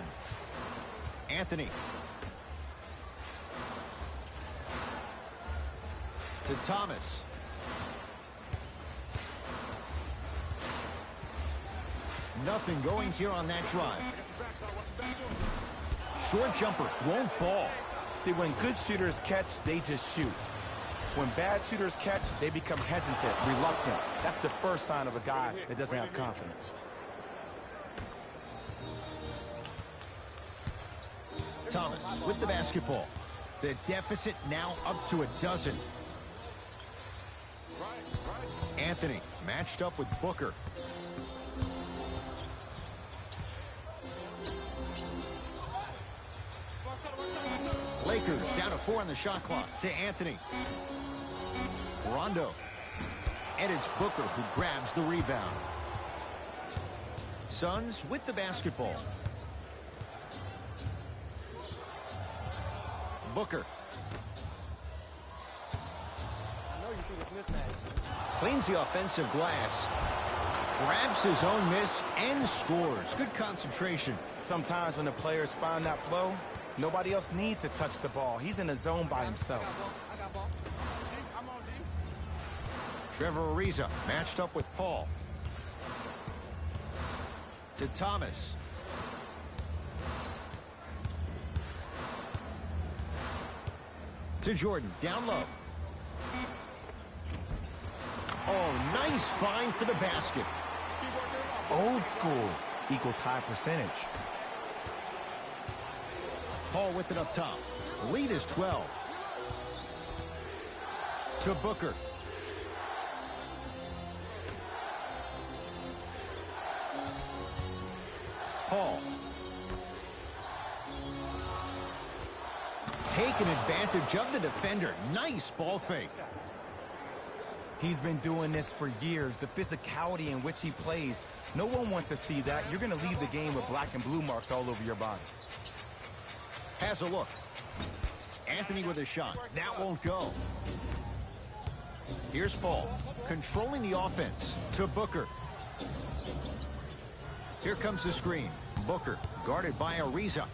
Anthony. To Thomas. Nothing going here on that drive. Short jumper won't fall. See, when good shooters catch, they just shoot. When bad shooters catch, they become hesitant, reluctant. That's the first sign of a guy that doesn't have confidence. Thomas with the basketball. The deficit now up to a dozen. Anthony matched up with Booker. Lakers down to 4 on the shot clock to Anthony. Rondo. And it's Booker who grabs the rebound. Suns with the basketball. Booker. I know you see this mismatch. Cleans the offensive glass. Grabs his own miss and scores. Good concentration. Sometimes when the players find that flow, nobody else needs to touch the ball. He's in the zone by himself. I got ball. I'm on D. Trevor Ariza matched up with Paul. To Thomas. To Jordan, down low. Oh, nice find for the basket. Old school equals high percentage. Paul with it up top. Lead is 12. To Booker. Paul. Taking advantage of the defender. Nice ball fake. He's been doing this for years. The physicality in which he plays. No one wants to see that. You're going to leave the game with black and blue marks all over your body. Has a look. Anthony with a shot. That won't go. Here's Paul. Controlling the offense. To Booker. Here comes the screen. Booker guarded by Ariza.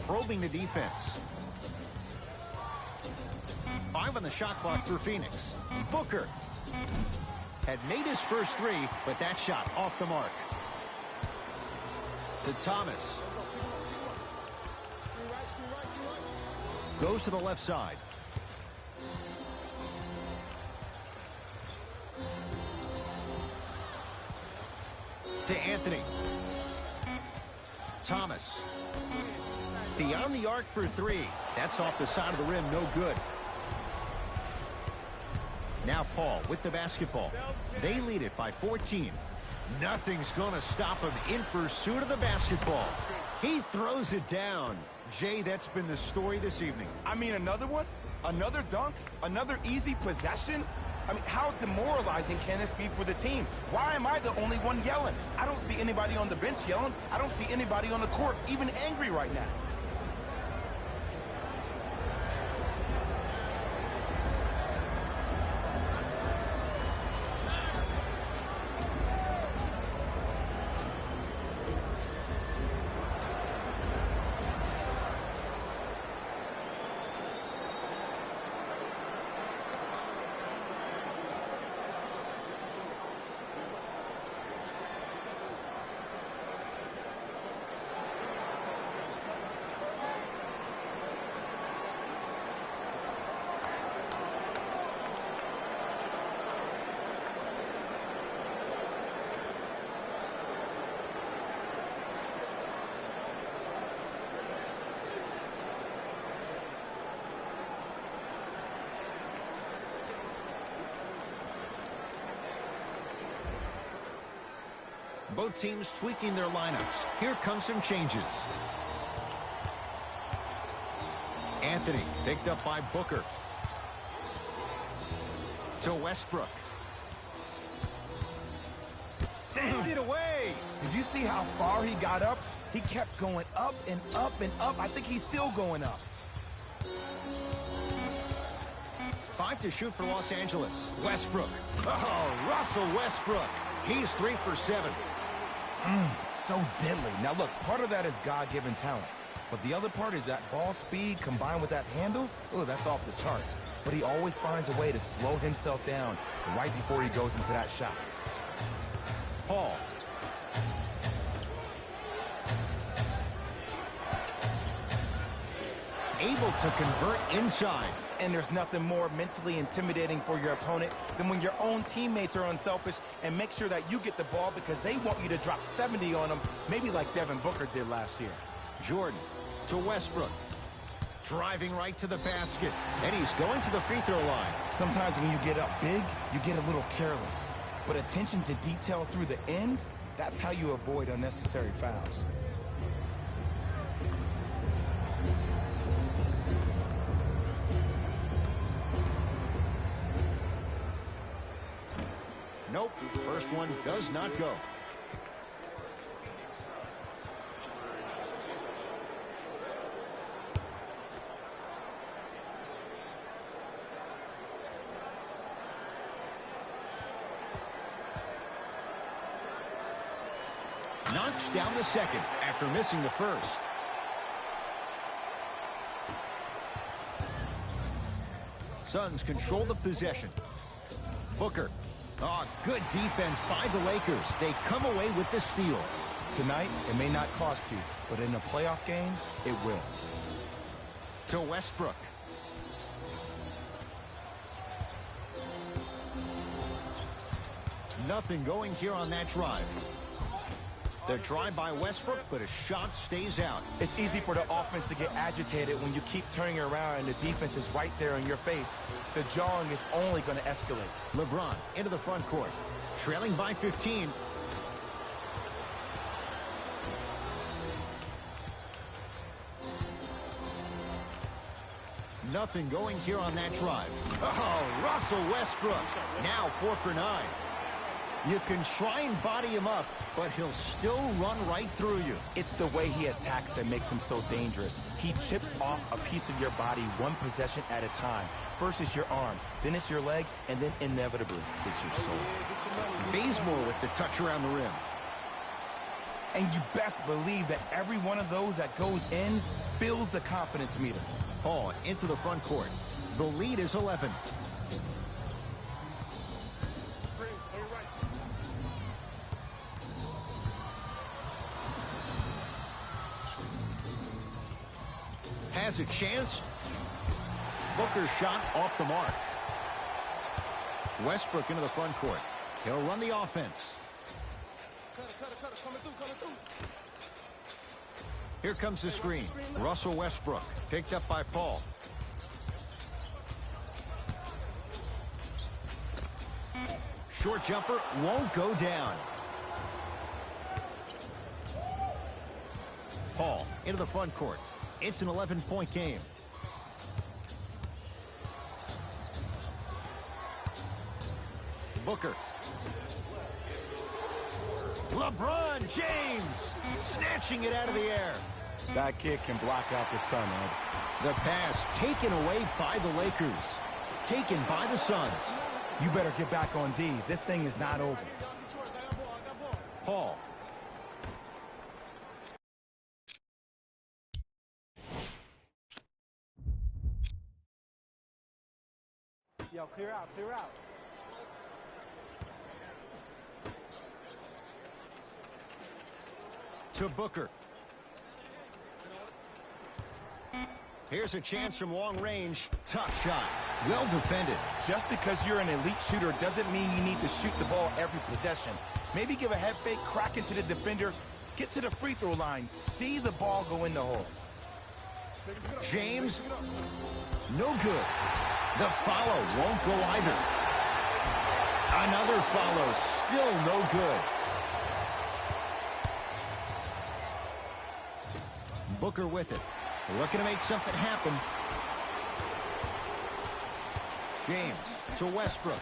Probing the defense. 5 on the shot clock for Phoenix. Booker had made his first 3, but that shot off the mark. To Thomas. Goes to the left side. To Anthony. Thomas. Beyond the arc for 3. That's off the side of the rim, no good. Now Paul with the basketball. They lead it by 14. Nothing's going to stop him in pursuit of the basketball. He throws it down. Jay, that's been the story this evening. I mean, another one? Another dunk? Another easy possession? I mean, how demoralizing can this be for the team? Why am I the only one yelling? I don't see anybody on the bench yelling. I don't see anybody on the court even angry right now. Both teams tweaking their lineups. Here come some changes. Anthony picked up by Booker. To Westbrook. Send it away. Did you see how far he got up? He kept going up and up and up. I think he's still going up. 5 to shoot for Los Angeles. Westbrook. Oh, Russell Westbrook. He's 3 for 7. So deadly. Now look, part of that is God-given talent. But the other part is that ball speed combined with that handle. Oh, that's off the charts. But he always finds a way to slow himself down right before he goes into that shot. Paul. Able able to convert inside. And there's nothing more mentally intimidating for your opponent than when your own teammates are unselfish and make sure that you get the ball because they want you to drop 70 on them, maybe like Devin Booker did last year. Jordan to Westbrook. Driving right to the basket. And he's going to the free throw line. Sometimes when you get up big, you get a little careless. But attention to detail through the end, that's how you avoid unnecessary fouls. Nope, first one does not go. Knocks down the second after missing the first. Suns control the possession. Booker. Oh, good defense by the Lakers. They come away with the steal. Tonight, it may not cost you, but in a playoff game, it will. To Westbrook. Nothing going here on that drive. The drive by Westbrook, but a shot stays out. It's easy for the offense to get agitated when you keep turning around and the defense is right there in your face. The jawing is only going to escalate. Lebron into the front court. Trailing by 15. Nothing going here on that drive. Oh, Russell Westbrook. Now 4 for 9. You can try and body him up, but he'll still run right through you. It's the way he attacks that makes him so dangerous. He chips off a piece of your body one possession at a time. First it's your arm, then it's your leg, and then inevitably it's your soul. Bazemore with the touch around the rim. And you best believe that every one of those that goes in fills the confidence meter. Hall into the front court. The lead is 11. Has a chance. Booker's shot off the mark. Westbrook into the front court. He'll run the offense. Here comes the screen. Russell Westbrook picked up by Paul. Short jumper won't go down. Paul into the front court. It's an 11-point game. Booker. LeBron James snatching it out of the air. That kid can block out the sun, Ed. The pass taken away by the Lakers. Taken by the Suns. You better get back on D. This thing is not over. Paul. Yo, clear out, clear out. To Booker. Here's a chance from long range. Tough shot. Well defended. Just because you're an elite shooter doesn't mean you need to shoot the ball every possession. Maybe give a head fake, crack into the defender, get to the free throw line, see the ball go in the hole. James. No good. The follow won't go either. Another follow. Still no good. Booker with it. Looking to make something happen. James to Westbrook.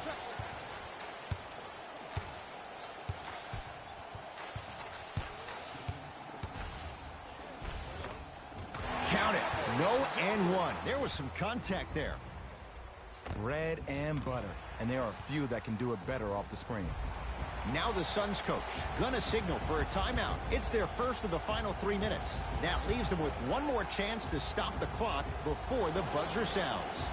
Count it. No and one. There was some contact there. Bread and butter. And there are few that can do it better off the screen. Now the Suns coach gonna signal for a timeout. It's their first of the final 3 minutes. That leaves them with one more chance to stop the clock before the buzzer sounds.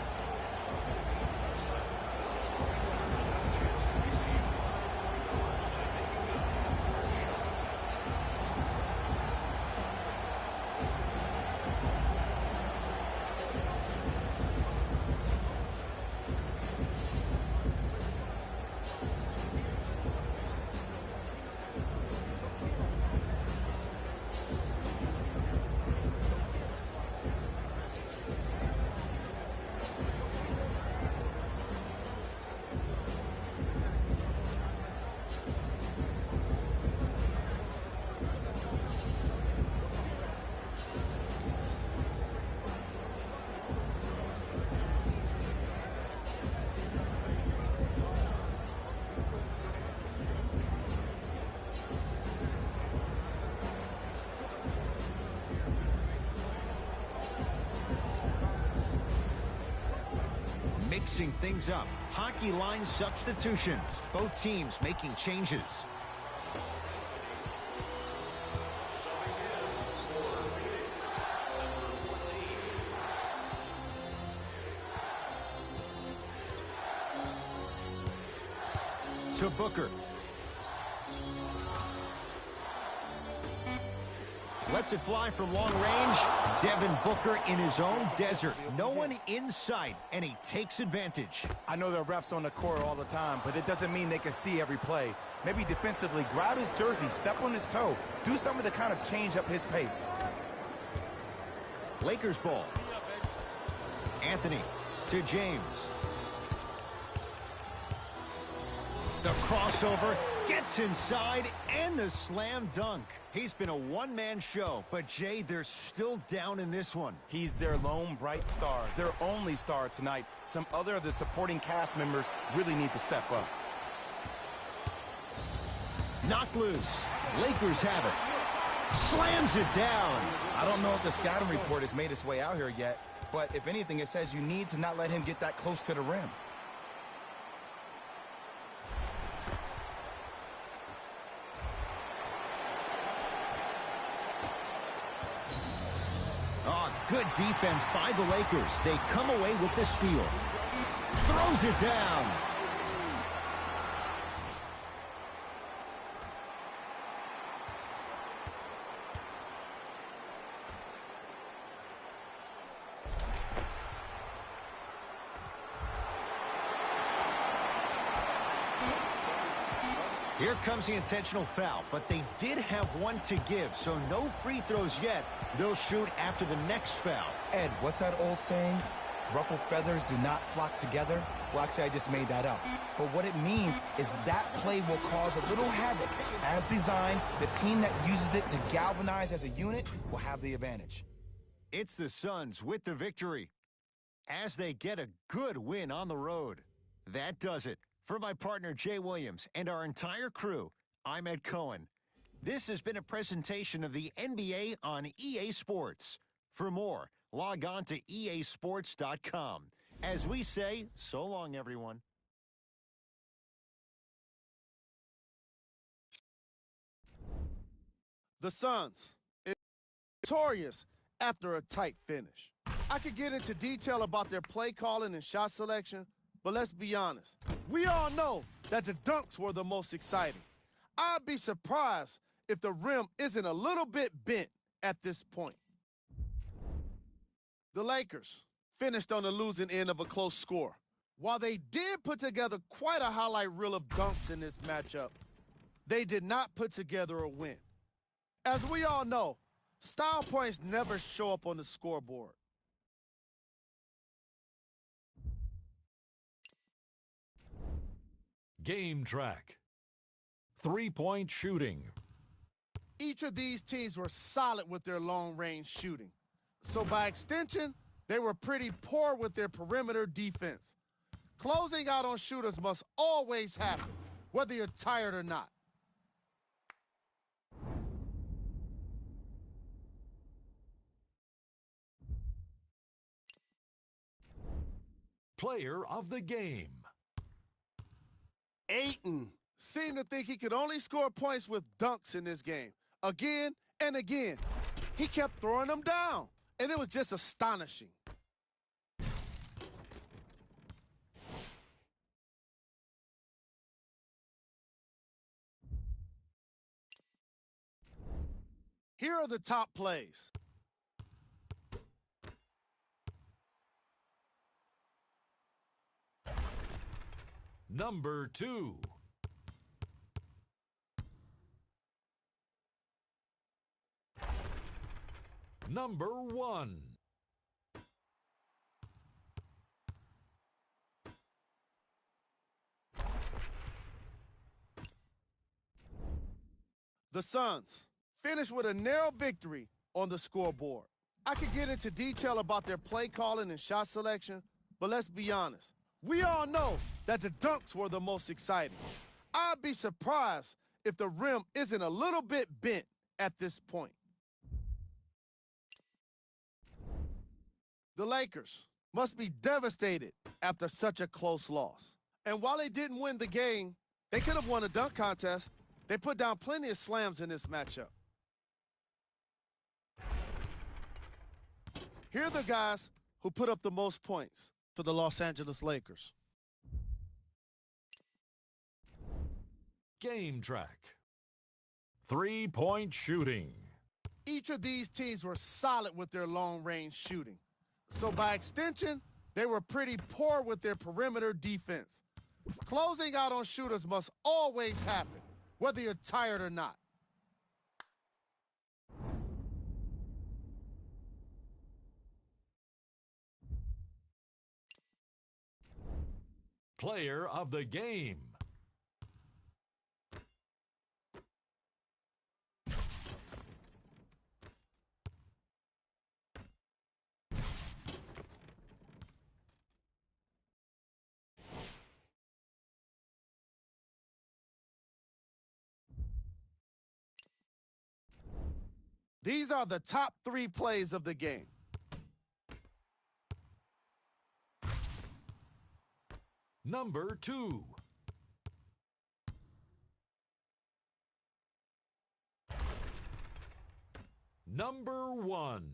mixing things up. Hockey line substitutions. Both teams making changes. To Booker. Lets it fly from long range. Devin Booker in his own desert. No one in sight, and he takes advantage. I know there are refs on the court all the time, but it doesn't mean they can see every play. Maybe defensively, grab his jersey, step on his toe, do something to kind of change up his pace. Lakers ball. Anthony to James. The crossover gets inside and the slam dunk. He's been a one-man show, but Jay, they're still down in this one. He's their lone bright star, their only star tonight. Some other of the supporting cast members really need to step up. Knocked loose. Lakers have it. Slams it down. I don't know if the scouting report has made its way out here yet, but if anything, it says you need to not let him get that close to the rim. Good defense by the Lakers. They come away with the steal. Throws it down. Here comes the intentional foul, but they did have one to give, so no free throws yet. They'll shoot after the next foul. Ed, what's that old saying? Ruffled feathers do not flock together? Well, actually, I just made that up. But what it means is that play will cause a little havoc. As designed, the team that uses it to galvanize as a unit will have the advantage. It's the Suns with the victory as they get a good win on the road. That does it. For my partner, Jay Williams, and our entire crew, I'm Ed Cohen. This has been a presentation of the NBA on EA Sports. For more, log on to easports.com. As we say, so long, everyone. The Suns is victorious after a tight finish. I could get into detail about their play calling and shot selection, but let's be honest. We all know that the dunks were the most exciting. I'd be surprised if the rim isn't a little bit bent at this point. The Lakers finished on the losing end of a close score. While they did put together quite a highlight reel of dunks in this matchup, they did not put together a win. As we all know, style points never show up on the scoreboard. Game track. Three-point shooting. Each of these teams were solid with their long-range shooting. So by extension, they were pretty poor with their perimeter defense. Closing out on shooters must always happen, whether you're tired or not. Player of the game. Ayton seemed to think he could only score points with dunks in this game. Again and again, he kept throwing them down, and it was just astonishing. Here are the top plays. Number 2. Number 1. The Suns finished with a narrow victory on the scoreboard. I could get into detail about their play calling and shot selection, but let's be honest. We all know that the dunks were the most exciting. I'd be surprised if the rim isn't a little bit bent at this point. The Lakers must be devastated after such a close loss. And while they didn't win the game, they could have won a dunk contest. They put down plenty of slams in this matchup. Here are the guys who put up the most points for the Los Angeles Lakers. Game track. 3-point shooting. Each of these teams were solid with their long-range shooting. So by extension, they were pretty poor with their perimeter defense. Closing out on shooters must always happen, whether you're tired or not. Player of the game. These are the top 3 plays of the game. Number 2. Number 1.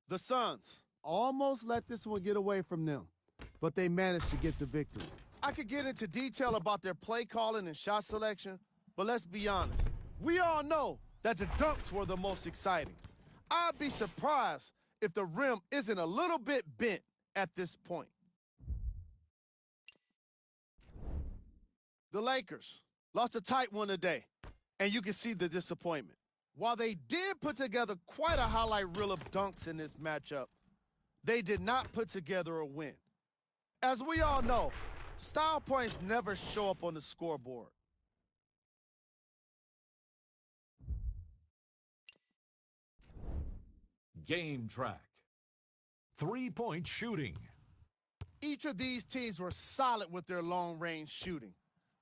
The Suns almost let this one get away from them, but they managed to get the victory. I could get into detail about their play calling and shot selection, but let's be honest. We all know that the dunks were the most exciting. I'd be surprised if the rim isn't a little bit bent at this point. The Lakers lost a tight one today, and you can see the disappointment. While they did put together quite a highlight reel of dunks in this matchup, they did not put together a win. As we all know, style points never show up on the scoreboard. Game track. 3-point shooting. Each of these teams were solid with their long-range shooting.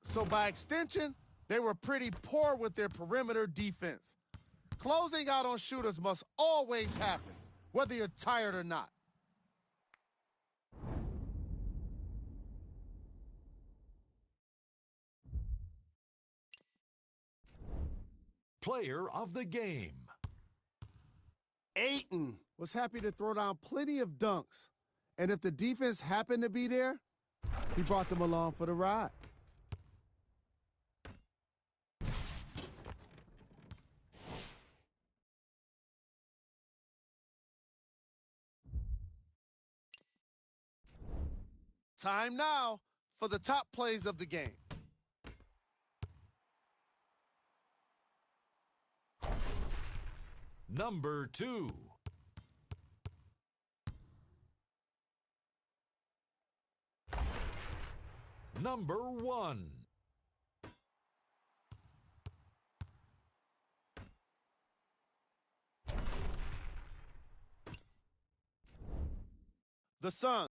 So by extension, they were pretty poor with their perimeter defense. Closing out on shooters must always happen, whether you're tired or not. Player of the game. Ayton was happy to throw down plenty of dunks. And if the defense happened to be there, he brought them along for the ride. Time now for the top plays of the game. Number 2. Number 1. The Suns